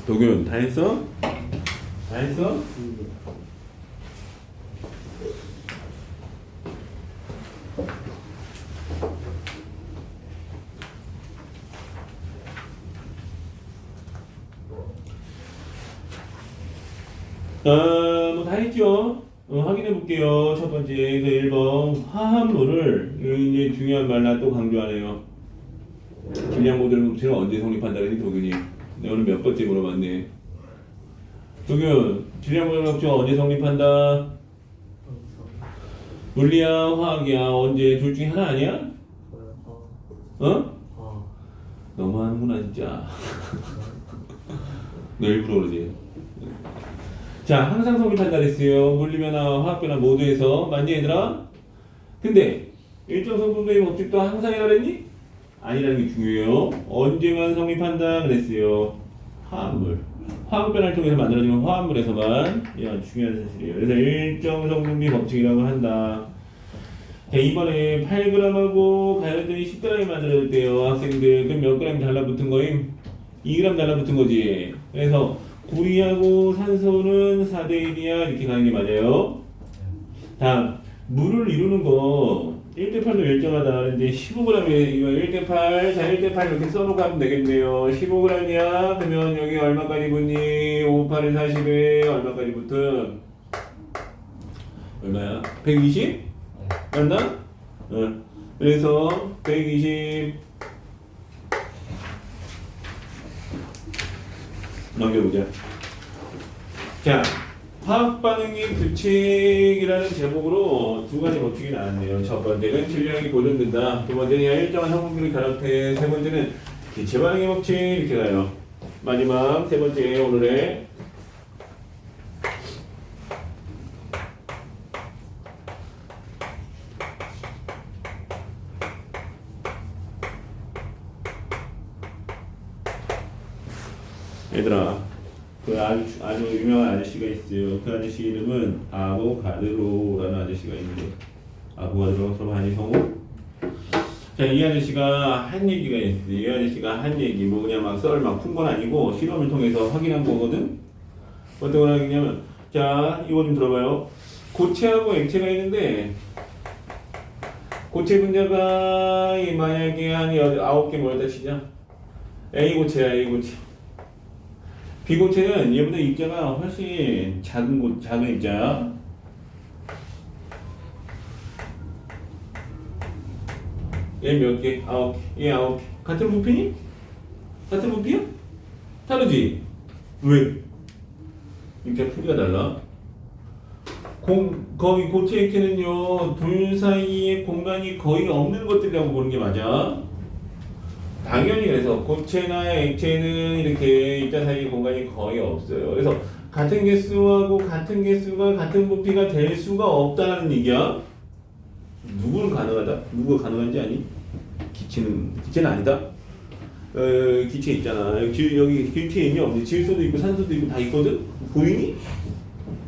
도균 다 했어? 다 했어? 뭐 다 했죠? 확인해 볼게요. 첫 번째, 그 1번. 화합물을, 이제 중요한 말 나 또 강조하네요. 질량 모델 법칙을 언제 성립한다 그랬니, 도균이? 내가 오늘 몇 번째 물어봤네. 도균, 질량 모델 법칙을 언제 성립한다? 물리야, 화학이야, 언제? 둘 중에 하나 아니야? 어? 너무하는구나, 진짜. 너 일부러 그러지. 자, 항상 성립한다 그랬어요. 물리변화, 화학변화 모두에서. 맞니, 얘들아? 근데, 일정 성분배의 법칙도 항상이라 그랬니? 아니라는 게 중요해요. 언제만 성립한다 그랬어요. 화합물. 화학변화를 통해서 만들어지는 화합물에서만. 이건 중요한 사실이에요. 그래서 일정 성분비 법칙이라고 한다. 자, 이번에 8g하고 가열했더니 10g이 만들어졌대요. 학생들. 그럼 몇 g 달라붙은 거임? 2g 달라붙은 거지. 그래서 구리하고 산소는 4대1이야. 이렇게 가는 게 맞아요. 다음, 물을 이루는 거 1대8로 일정하다. 이제 15g에 이거 1대8. 자, 1대8 이렇게 써놓고 하면 되겠네요. 15g이야. 그러면 여기 얼마까지 붙니? 5, 8에 40에 얼마까지 붙음? 얼마야? 120? 맞나? 그래서 120 넘겨보자. 자, 화학반응의 규칙이라는 제목으로 두 가지 법칙이 나왔네요. 첫 번째는 질량이 보존된다. 두 번째는 일정한 성분비를 결합해. 세 번째는 기체 반응의 법칙. 이렇게 가요. 마지막 세 번째 오늘의 얘들아, 그 아주 유명한 아저씨가 있어요. 그 아저씨 이름은 아보가드로라는 아저씨가 있는데, 아보가드로 서로 한이 성우. 자, 이 아저씨가 한 얘기가 있어요. 이 아저씨가 한 얘기, 뭐 그냥 막 썰 막 푼 건 아니고 실험을 통해서 확인한 거거든. 어떤 걸 하겠냐면, 자, 이거 좀 들어봐요. 고체하고 액체가 있는데, 고체 분자가 만약에 한 9개 모였다 치자. A 고체야, A 고체. 비고체는 얘보다 입자가 훨씬 작은 입자야. 얘 몇 개? 9개. 얘 9개. 같은 부피니? 같은 부피야? 다르지? 왜? 입자 크기가 달라. 거의 고체 액체는요, 둘 사이에 공간이 거의 없는 것들이라고 보는 게 맞아. 당연히 그래서 고체나 액체는 이렇게 입자 사이 공간이 거의 없어요. 그래서 같은 개수하고 같은 개수가 같은 부피가 될 수가 없다는 얘기야. 누구는 가능하다? 누구가 가능한지 아니? 기체는 아니다. 기체 있잖아. 여기 기체 있니 없니? 질소도 있고 산소도 있고 다 있거든. 보이니?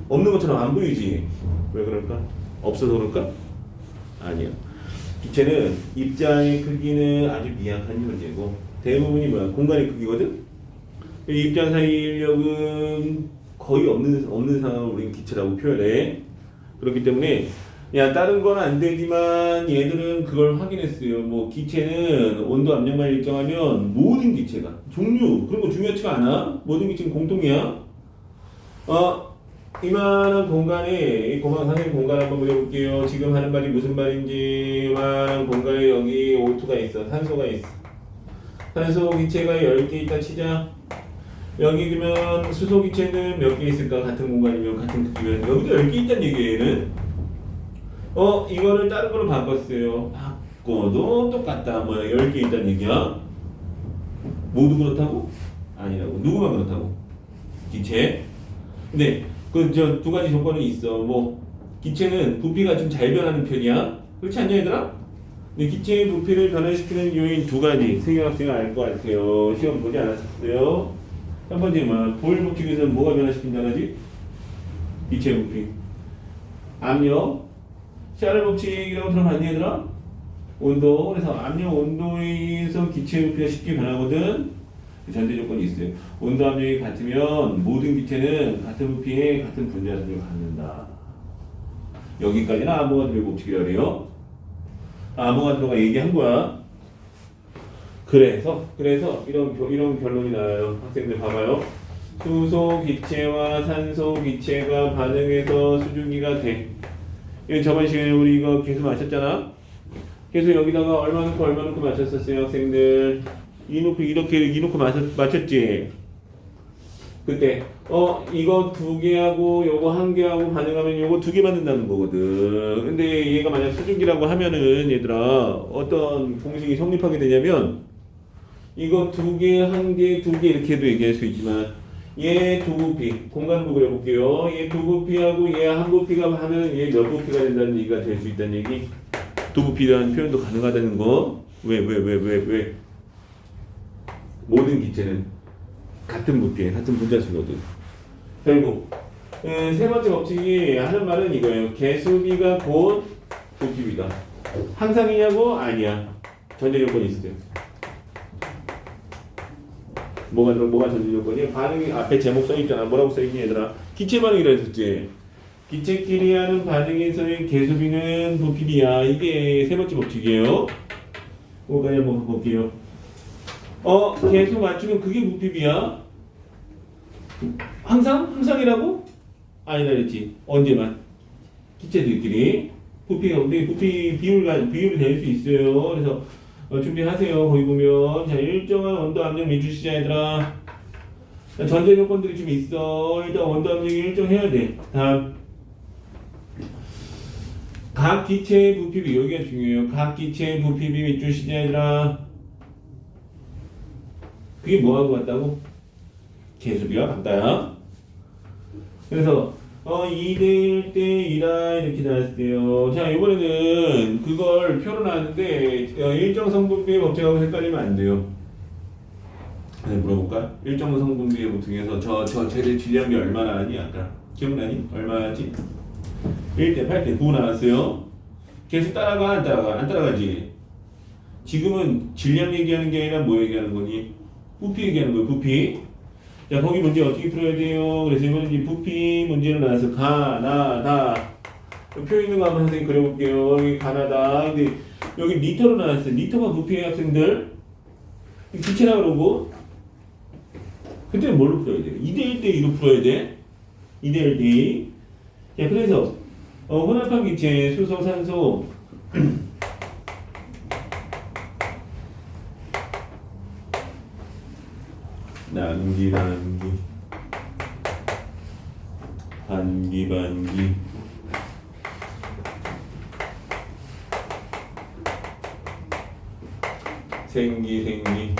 없는 것처럼 안 보이지. 왜 그럴까? 없어서 그럴까? 아니야. 기체는 입자의 크기는 아주 미약한 존재고 대부분이 뭐야? 공간의 크기거든? 입자 사이 인력은 거의 없는 상황을 우리는 기체라고 표현해. 그렇기 때문에 야, 다른 건 안 되지만 얘들은 그걸 확인했어요. 뭐 기체는 온도 압력만 일정하면 모든 기체가 종류 그런 거 중요하지가 않아. 모든 기체는 공통이야. 이만한 공간에 선생님 공간 한번 그려볼게요. 지금 하는 말이 무슨 말인지. 이만한 공간에 여기 O2가 있어. 산소가 있어. 산소 기체가 10개 있다 치자. 여기 그러면 수소 기체는 몇 개 있을까? 같은 공간이면 같은 크기면 여기도 10개 있다는 얘기에는 이거를 다른 걸로 바꿨어요. 바꿔도 똑같다. 뭐야 10개 있다는 얘기야. 모두 그렇다고? 아니라고. 누구만 그렇다고? 기체. 근데 그 두 가지 조건이 있어. 뭐 기체는 부피가 좀 잘 변하는 편이야. 그렇지 않냐 얘들아? 근데 기체의 부피를 변화시키는 요인 두 가지. 세경 학생은 알 것 같아요. 시험 보지 않았었어요. 첫 번째 보일 법칙에서는 뭐가 변화시킨다는 거지? 기체 부피. 압력. 샤를 법칙이라고 들어봤니 얘들아? 온도. 그래서 압력 온도에 의해서 기체 부피가 쉽게 변하거든. 전제 조건이 있어요. 온도 압력이 같으면 모든 기체는 같은 부피에 같은 분자수를 갖는다. 여기까지는 아보가드로 법칙이라고 해요. 아보가드로가 얘기한 거야. 그래서 이런 결론이 나와요. 학생들 봐봐요. 수소 기체와 산소 기체가 반응해서 수증기가 돼. 이거 저번 시간에 우리 이거 계수 맞췄잖아. 계수 여기다가 얼마 넣고 맞췄었어요, 학생들. 이 놓고 이렇게 맞췄지. 그때 이거 두 개하고 요거 한 개하고 반응하면 요거 두 개 받는다는 거거든. 근데 얘가 만약 수증기라고 하면은 얘들아 어떤 공식이 성립하게 되냐면 이거 두 개, 한 개, 두 개 이렇게도 얘기할 수 있지만 얘 두 부피 공간으로 그려볼게요. 얘 두 부피하고 얘 한 부피가 하면 얘 몇 부피가 된다는 얘기가 될 수 있다는 얘기. 두 부피라는 표현도 가능하다는 거. 왜? 모든 기체는 같은 부피에 같은 분자수거든. 결국 세 번째 법칙이 하는 말은 이거예요. 개수비가 곧 부피비다. 항상이냐고? 아니야. 전제 조건이 있어요. 뭐가 전제 조건이? 반응이 앞에 제목 써있잖아. 뭐라고 써있니 얘들아? 기체 반응이라 했었지. 기체끼리 하는 반응에서의 개수비는 부피비야. 이게 세 번째 법칙이에요. 그거까지 한번 볼게요. 개수 맞추면 그게 부피비야. 항상이라고? 아니다 그랬지. 언제만? 기체들끼리 부피가 근데 부피 비율이 될 수 있어요. 그래서 준비하세요. 거기 보면 자 일정한 원도 압력 미주시자 얘들아. 전제 조건들이 좀 있어. 일단 원도 압력이 일정해야 돼. 다음 각 기체의 부피비 여기가 중요해요. 각 기체의 부피비 미주시자 얘들아. 그게 뭐하고 같다고? 개수비와 같다야. 그래서 2대1 대 2라 이렇게 나왔어요. 자 이번에는 그걸 표로 나왔는데 일정 성분비의 법칙하고 헷갈리면 안 돼요. 네, 물어볼까? 일정 성분비의 법칙에서 쟤들 질량비 얼마나 하니 아까? 기억나니? 얼마지? 1대 8대 9 나왔어요. 개수 따라가 안 따라가? 안 따라가지. 지금은 질량 얘기하는 게 아니라 뭐 얘기하는 거니? 부피 얘기하는 거예요. 부피. 자 거기 문제 어떻게 풀어야 돼요? 그래서 이번엔 이 부피 문제를 나와서 가나다 표 있는 거 한번 선생님 그려볼게요. 여기 가나다. 근데 여기 리터로 나왔어요. 리터가 부피예요 학생들. 기체라 그러고 그때는 뭘로 풀어야 돼? 2대1 대 2로 풀어야 돼. 2대1 대 2. 자 그래서 혼합한 기체 수소 산소 남기 반기 생기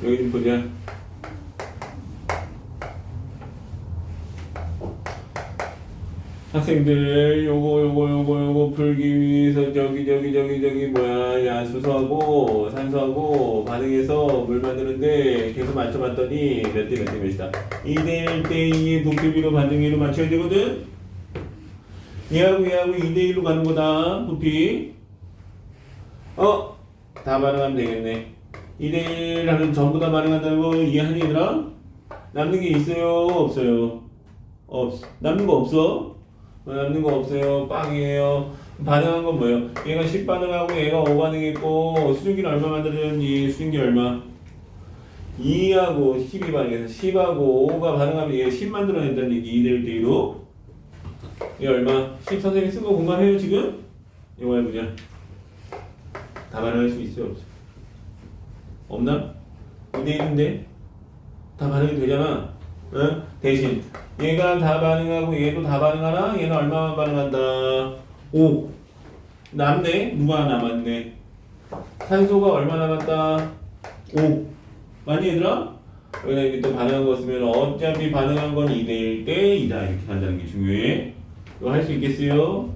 여기 좀 보자. 학생들 요거 풀기 위해서 저기 뭐야 야 수소하고 산소하고 반응해서 물 만드는데 계속 맞춰봤더니 몇 대 몇이다 2대1 대 2의 부피비로 반응비로 맞춰야 되거든. 얘하고 2대1로 가는 거다 부피. 다 반응하면 되겠네. 2대1 하면 전부 다 반응한다는 거 이해하니 얘들아? 남는 게 있어요 없어요? 남는 거 없어? 남는 거 없어요. 빵이에요. 반응한 건 뭐예요? 얘가 10 반응하고 얘가 5 반응했고 수증기는 얼마 만들어졌니? 수증기 얼마? 2하고 10이 반응해서 10하고 5가 반응하면 얘가 10 만들어낸다는 얘기. 2대1 대 2로 얘 얼마? 10 선생님이 쓴 거 공감해요 지금? 이거 해보자. 다 반응할 수 있어요 없어? 없나? 2대1인데 다 반응이 되잖아. 응? 대신 얘가 다 반응하고 얘도 다 반응하나? 얘는 얼마만 반응한다? 5 남네? 누가 남았네? 산소가 얼마 남았다? 5 맞니 얘들아? 여기다 이제 또 반응한 거 쓰면 어차피 반응한 건 2대1 대 2다 이렇게 한다는 게 중요해. 이거 할 수 있겠어요?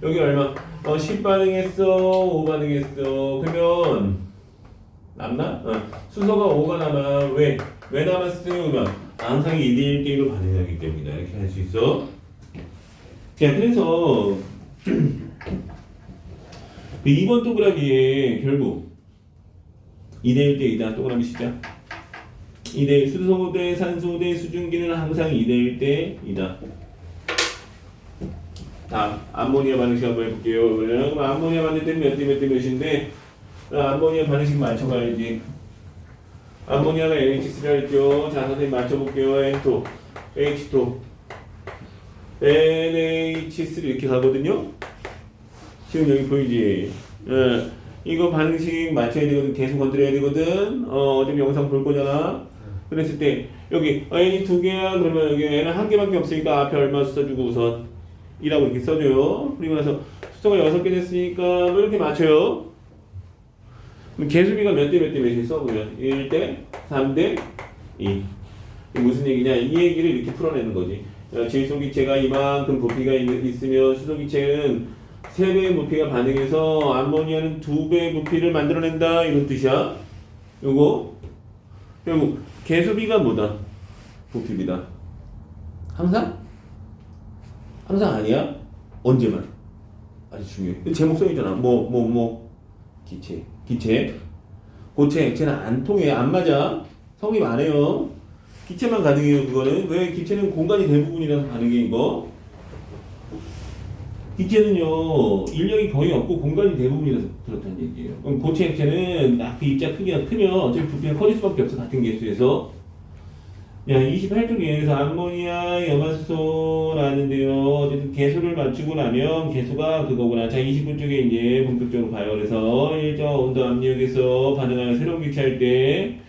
여기 얼마? 10 반응했어 5 반응했어 그러면 남나? 순서가 5가 남아. 왜 남았어요? 그러면 항상 2대1 대 1로 반응하기 때문이다. 이렇게 할 수 있어. 자, 그래서 2번 동그라미에 결국 2대1 대 2다. 동그라미 시작. 2대1 수소 대 산소 대 수증기는 항상 2대1 대 2다. 다음 암모니아 반응식 한번 해볼게요. 그럼 암모니아 반응 때는 몇 대 몇 대 몇인데 암모니아 반응식 맞춰봐야지. 암모니아가 NH3라 했죠. 자 선생님 맞춰볼게요. N2, H2, NH3 이렇게 가거든요. 지금 여기 보이지? 이거 반응식 맞춰야 되거든. 계속 건드려야 되거든. 어차피 영상 볼 거잖아. 그랬을 때 여기 N이 두 개야. 그러면 여기 N은 한 개밖에 없으니까 앞에 얼마 써주고 우선 2라고 이렇게 써줘요. 그리고 나서 수소가 6개 됐으니까 뭐 이렇게 맞춰요. 그럼 개수비가 몇 대 몇 대 몇이 써보면 1대 3대 2. 이게 무슨 얘기냐? 이 얘기를 이렇게 풀어내는 거지. 질소기체가 이만큼 부피가 있으면 수소기체는 3배의 부피가 반응해서 암모니아는 2배의 부피를 만들어낸다 이런 뜻이야. 요거 결국 개수비가 뭐다? 부피비다. 항상? 항상 아니야? 언제만? 아주 중요해. 제목 써있잖아. 기체. 고체, 액체는 안 통해. 안 맞아. 성립 안 해요. 기체만 가능해요. 그거는. 왜? 기체는 공간이 대부분이라서 가능해 이거. 기체는요 인력이 거의 없고 공간이 대부분이라서 그렇다는 얘기예요. 그럼 고체 액체는 그 입자 크기가 크면 어차피 부피가 커질 수밖에 없어. 같은 개수에서. 야 28쪽에서 암모니아 염화수소라는데요. 어쨌든 개수를 맞추고 나면 개수가 그거구나. 자 29쪽에 이제 본격적으로 봐요. 그래서 일정 온도 압력에서 반응하는 새로운 기체할 때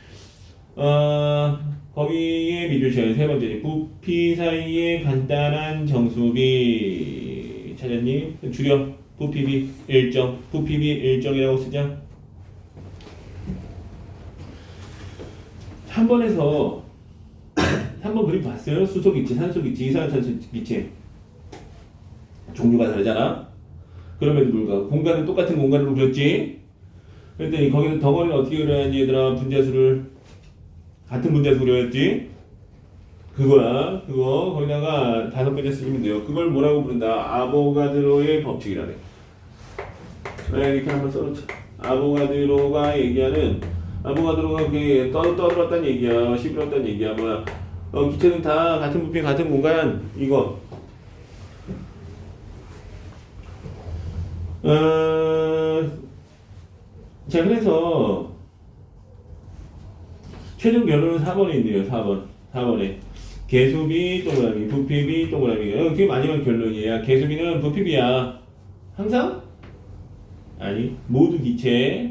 거기에 비주시하는 세 번째 부피 사이의 간단한 정수비 찾았니? 줄여 부피비 일정 부피비 일정이라고 쓰자. 한 번에서 3번 그림 봤어요? 수소기체, 산소기체, 이산화탄소기체 종류가 다르잖아? 그럼에도 불구하고 공간은 똑같은 공간으로 그렸지? 그랬더니 거기서 덩어리를 어떻게 그려야지 얘들아? 분자수를 같은 분자수 그려야지? 그거야 그거 거기다가 5배째 쓰시면 돼요. 그걸 뭐라고 부른다? 아보가드로의 법칙이라네. 이렇게 한번 써놓자. 아보가드로가 얘기하는 아보가드로가 그게 떠들었다는 얘기야. 시들었다는 얘기야. 뭐야? 기체는 다 같은 부피, 같은 공간, 이거. 자, 그래서, 최종 결론은 4번에 있네요, 4번에. 개수비, 동그라미, 부피비, 동그라미. 그게 마지막 결론이야. 개수비는 부피비야. 항상? 아니, 모두 기체.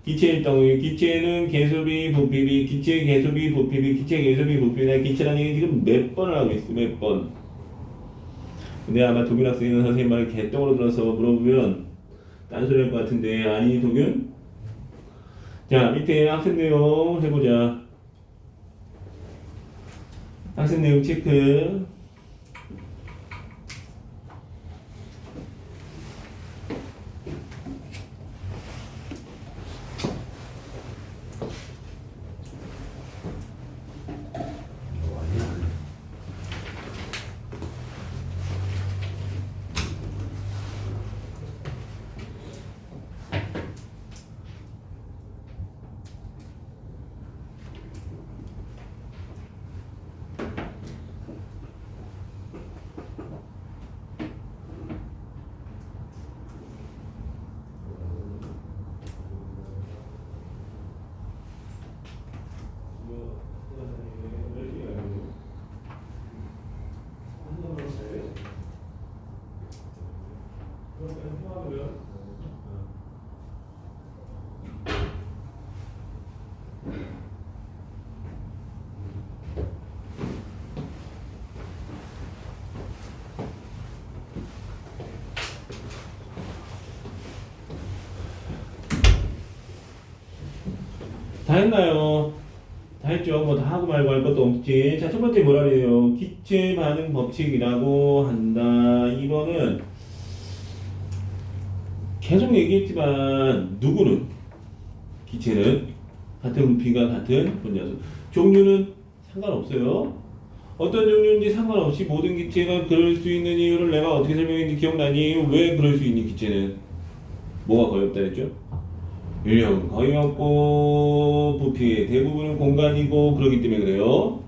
기체일 경우에 기체는 개수비, 부피비, 기체 개수비, 부피비, 기체 개수비, 부피비. 기체라는 얘기 지금 몇 번을 하고 있어, 몇 번. 근데 아마 도균 학생은 선생님 말을 개똥으로 들어서 물어보면 딴소리 할 것 같은데 아니 도균? 자 밑에 학생 내용 해보자. 학생 내용 체크. 다 했나요? 다 했죠. 뭐 다 하고 말고 할 것도 없지. 자, 첫 번째 뭐라 그래요? 기체 반응 법칙이라고 한다. 2번은 계속 얘기했지만 누구는 기체는 같은 부피가 같은 분자수. 종류는 상관없어요. 어떤 종류인지 상관없이 모든 기체가 그럴 수 있는 이유를 내가 어떻게 설명했는지 기억나니? 왜 그럴 수 있는 기체는? 뭐가 거의 없다 했죠? 인력은 거의 없고 부피의 대부분은 공간이고 그러기 때문에 그래요.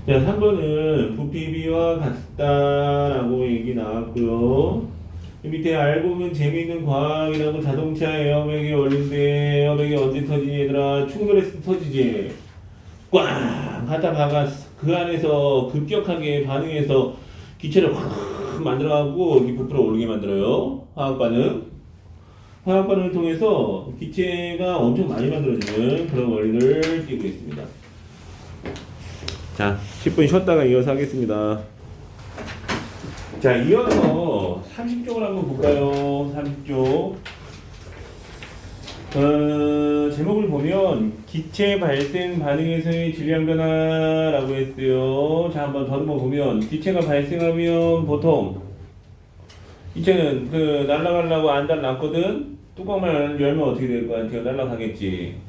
자, 3번은 부피비와 같다라고 얘기 나왔고요. 밑에 알고 보면 재미있는 과학이라고 자동차 에어백이 원리인데 에어백이 언제 터지니 얘들아? 충돌했을 때 터지지. 꽝 하다 박았어. 그 안에서 급격하게 반응해서 기체를 확 만들어가고 이 부풀어 오르게 만들어요. 화학 반응. 화학 반응을 통해서 기체가 엄청 많이 만들어지는 그런 원리를 띄고 있습니다. 자, 10분 쉬었다가 이어서 하겠습니다. 자, 이어서 30쪽을 한번 볼까요? 30쪽. 제목을 보면 기체 발생 반응에서의 질량 변화라고 했어요. 자, 한번 더듬어 보면 기체가 발생하면 보통 기체는 날아가려고 안 달랐거든. 뚜껑만 열면 어떻게 될 것 같아요? 날아가겠지.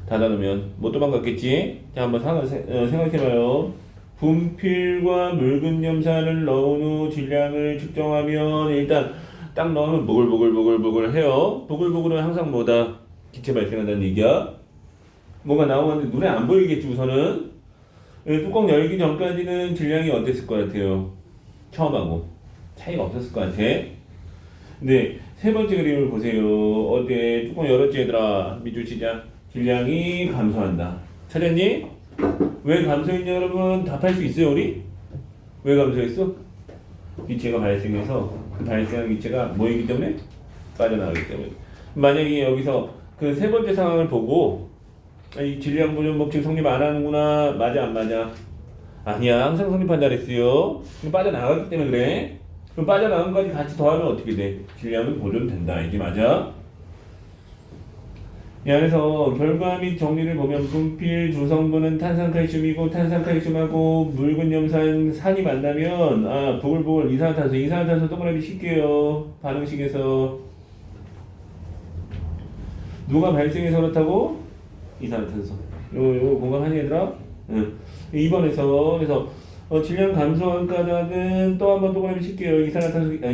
닫아놓으면 못 도망갔겠지. 자, 한번 생각해봐요. 분필과 묽은 염산을 넣은 후 질량을 측정하면 일단 딱 넣으면 보글보글 해요. 보글보글은 항상 뭐다? 기체 발생한다는 얘기야. 뭐가 나오는데 눈에 안 보이겠지 우선은. 뚜껑 열기 전까지는 질량이 어땠을 것 같아요? 처음하고 차이가 없었을 것 같아. 근데 세 번째 그림을 보세요. 어때? 뚜껑 열었지 얘들아. 밑줄 치자. 질량이 감소한다. 찾았니? 왜 감소했냐 여러분? 답할 수 있어요 우리? 왜 감소했어? 기체가 발생해서 그 발생한 기체가 뭐이기 때문에? 빠져나가기 때문에. 만약에 여기서 그 세 번째 상황을 보고 이 질량 보존 법칙 성립 안 하는구나. 맞아 안 맞아? 아니야 항상 성립한다 그랬어요. 빠져나가기 때문에 그래. 그럼 빠져나간 것까지 같이 더하면 어떻게 돼? 질량은 보존된다. 이게 맞아? 그래서 결과 및 정리를 보면 분필 주성분은 탄산칼슘이고 탄산칼슘하고 묽은 염산 산이 만나면 보글보글 이산화탄소 동그라미 칠게요. 반응식에서 누가 발생해서 그렇다고? 이산화탄소. 요거 공감하니 얘들아? 응. 2번에서 그래서 질량 감소한 까닭은 또 한 번 동그라미 칠게요.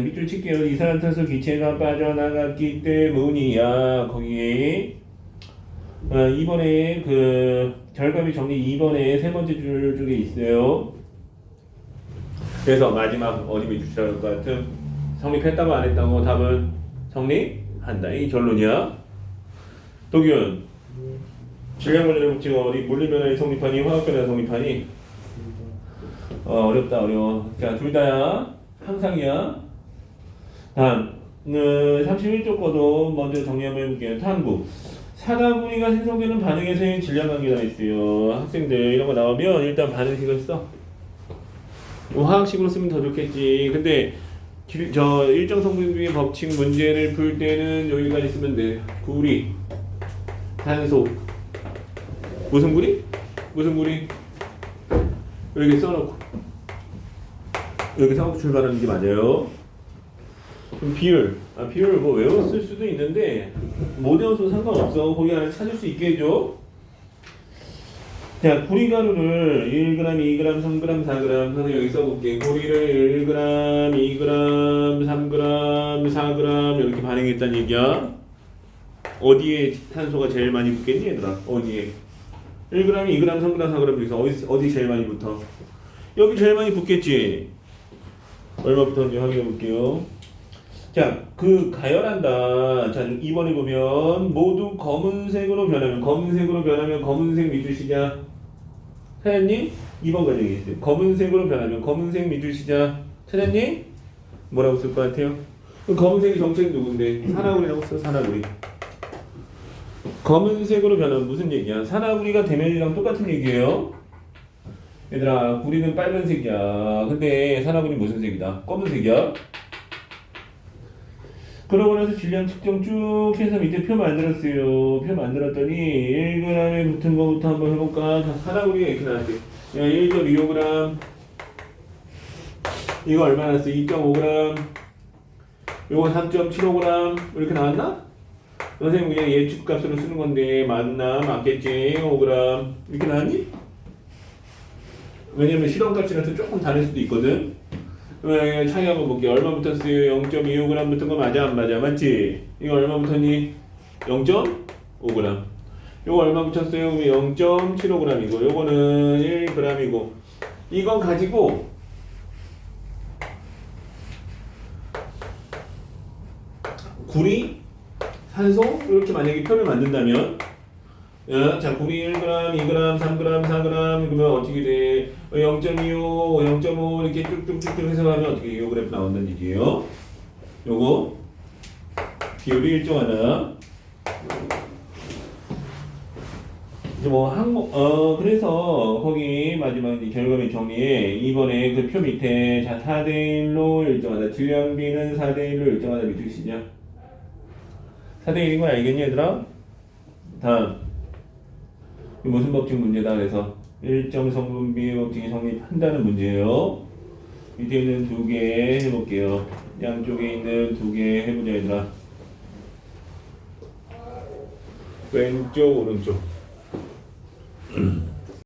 밑줄 칠게요. 이산화탄소 기체가 빠져나갔기 때문이야. 거기에 2번에 결과비 정리 2번에 세 번째 줄 쪽에 있어요. 그래서 마지막 어디 밑줄이라고 할 것 같은 성립했다고 안 했다고 답은 성립한다. 이 결론이야. 도균 질량 관련의 법칙은 어디 물리 변화에 성립하니 화학 변화에 성립하니? 어렵다 어려워. 자, 둘 다야. 항상이야. 다음 31쪽 거도 먼저 정리 한번 해볼게요. 탐구 산화구리가 생성되는 반응에서의 질량 관계가 있어요. 학생들 이런 거 나오면 일단 반응식을 써. 화학식으로 쓰면 더 좋겠지. 근데 일정 성분비의 법칙 문제를 풀 때는 여기까지 쓰면 돼. 구리, 탄소. 무슨 구리? 무슨 구리? 여기 써놓고 여기 써놓고 출발하는 게 맞아요. 그럼 비율. 비율을 뭐 외웠을 수도 있는데 못 외워도 상관없어. 거기 안에 찾을 수 있게 해줘. 자, 구리가루를 1g, 2g, 3g, 4g. 그래서 여기 써볼게. 구리를 1g, 2g, 3g, 4g 이렇게 반응했다는 얘기야. 어디에 탄소가 제일 많이 붙겠니 얘들아? 어디에? 1g, 2g, 3g, 4g 중에서 어디 제일 많이 붙어? 여기 제일 많이 붙겠지? 얼마 붙었는지 확인해 볼게요. 자, 가열한다. 자, 2번에 보면 모두 검은색으로 변하면 검은색 밑줄 시작. 찾았니? 2번 과정이 있어요. 검은색으로 변하면 검은색 밑줄 시작. 찾았니? 뭐라고 쓸 것 같아요? 검은색이 정체는 누군데? 산화구리라고 써. 산화구리. 검은색으로 변하면 무슨 얘기야? 산화구리가 대면이랑 똑같은 얘기예요. 얘들아, 구리는 빨간색이야. 근데 산화구리 무슨 색이다? 검은색이야. 그러고 나서 질량 측정 쭉 해서 밑에 표 만들었어요. 표 만들었더니 1g에 붙은 거부터 한번 해볼까? 산화구리가 이렇게 나왔어요. 1.25g. 이거 얼마 나왔어? 2.5g. 요거 3.75g. 이렇게 나왔나? 선생님 그냥 예측값으로 쓰는 건데 맞나? 맞겠지? 5g. 이렇게 나왔니? 왜냐면 실험값이라서 조금 다를 수도 있거든. 차이 한번 볼게요. 얼마 붙었어요? 0.25g 붙은 거 맞아 안 맞아? 맞지? 이거 얼마 붙었니? 0.5g. 요거 얼마 붙였어요? 0.75g이고 요거는 1g이고 이건 가지고 구리, 산소 이렇게 만약에 표를 만든다면 자, 구리 1g, 2g, 3g, 4g 그러면 어떻게 돼? 0.25, 0.5 이렇게 쭉쭉쭉쭉 해서 가면 어떻게 이 그래프 나온다는 얘기예요. 요거 비율이 일정하다. 그래서 거기 마지막 이제 결과물 정리에 이번에 그 표 밑에 자 4대1로 일정하다. 질량비는 4대1로 일정하다 밑에 시죠. 4대1인 거 알겠니 얘들아? 다음 무슨 법칙 문제다. 그래서 일정 성분비의 법칙이 성립한다는 문제예요. 밑에 있는 두 개 해볼게요. 양쪽에 있는 두 개 해보자 얘들아. 왼쪽 오른쪽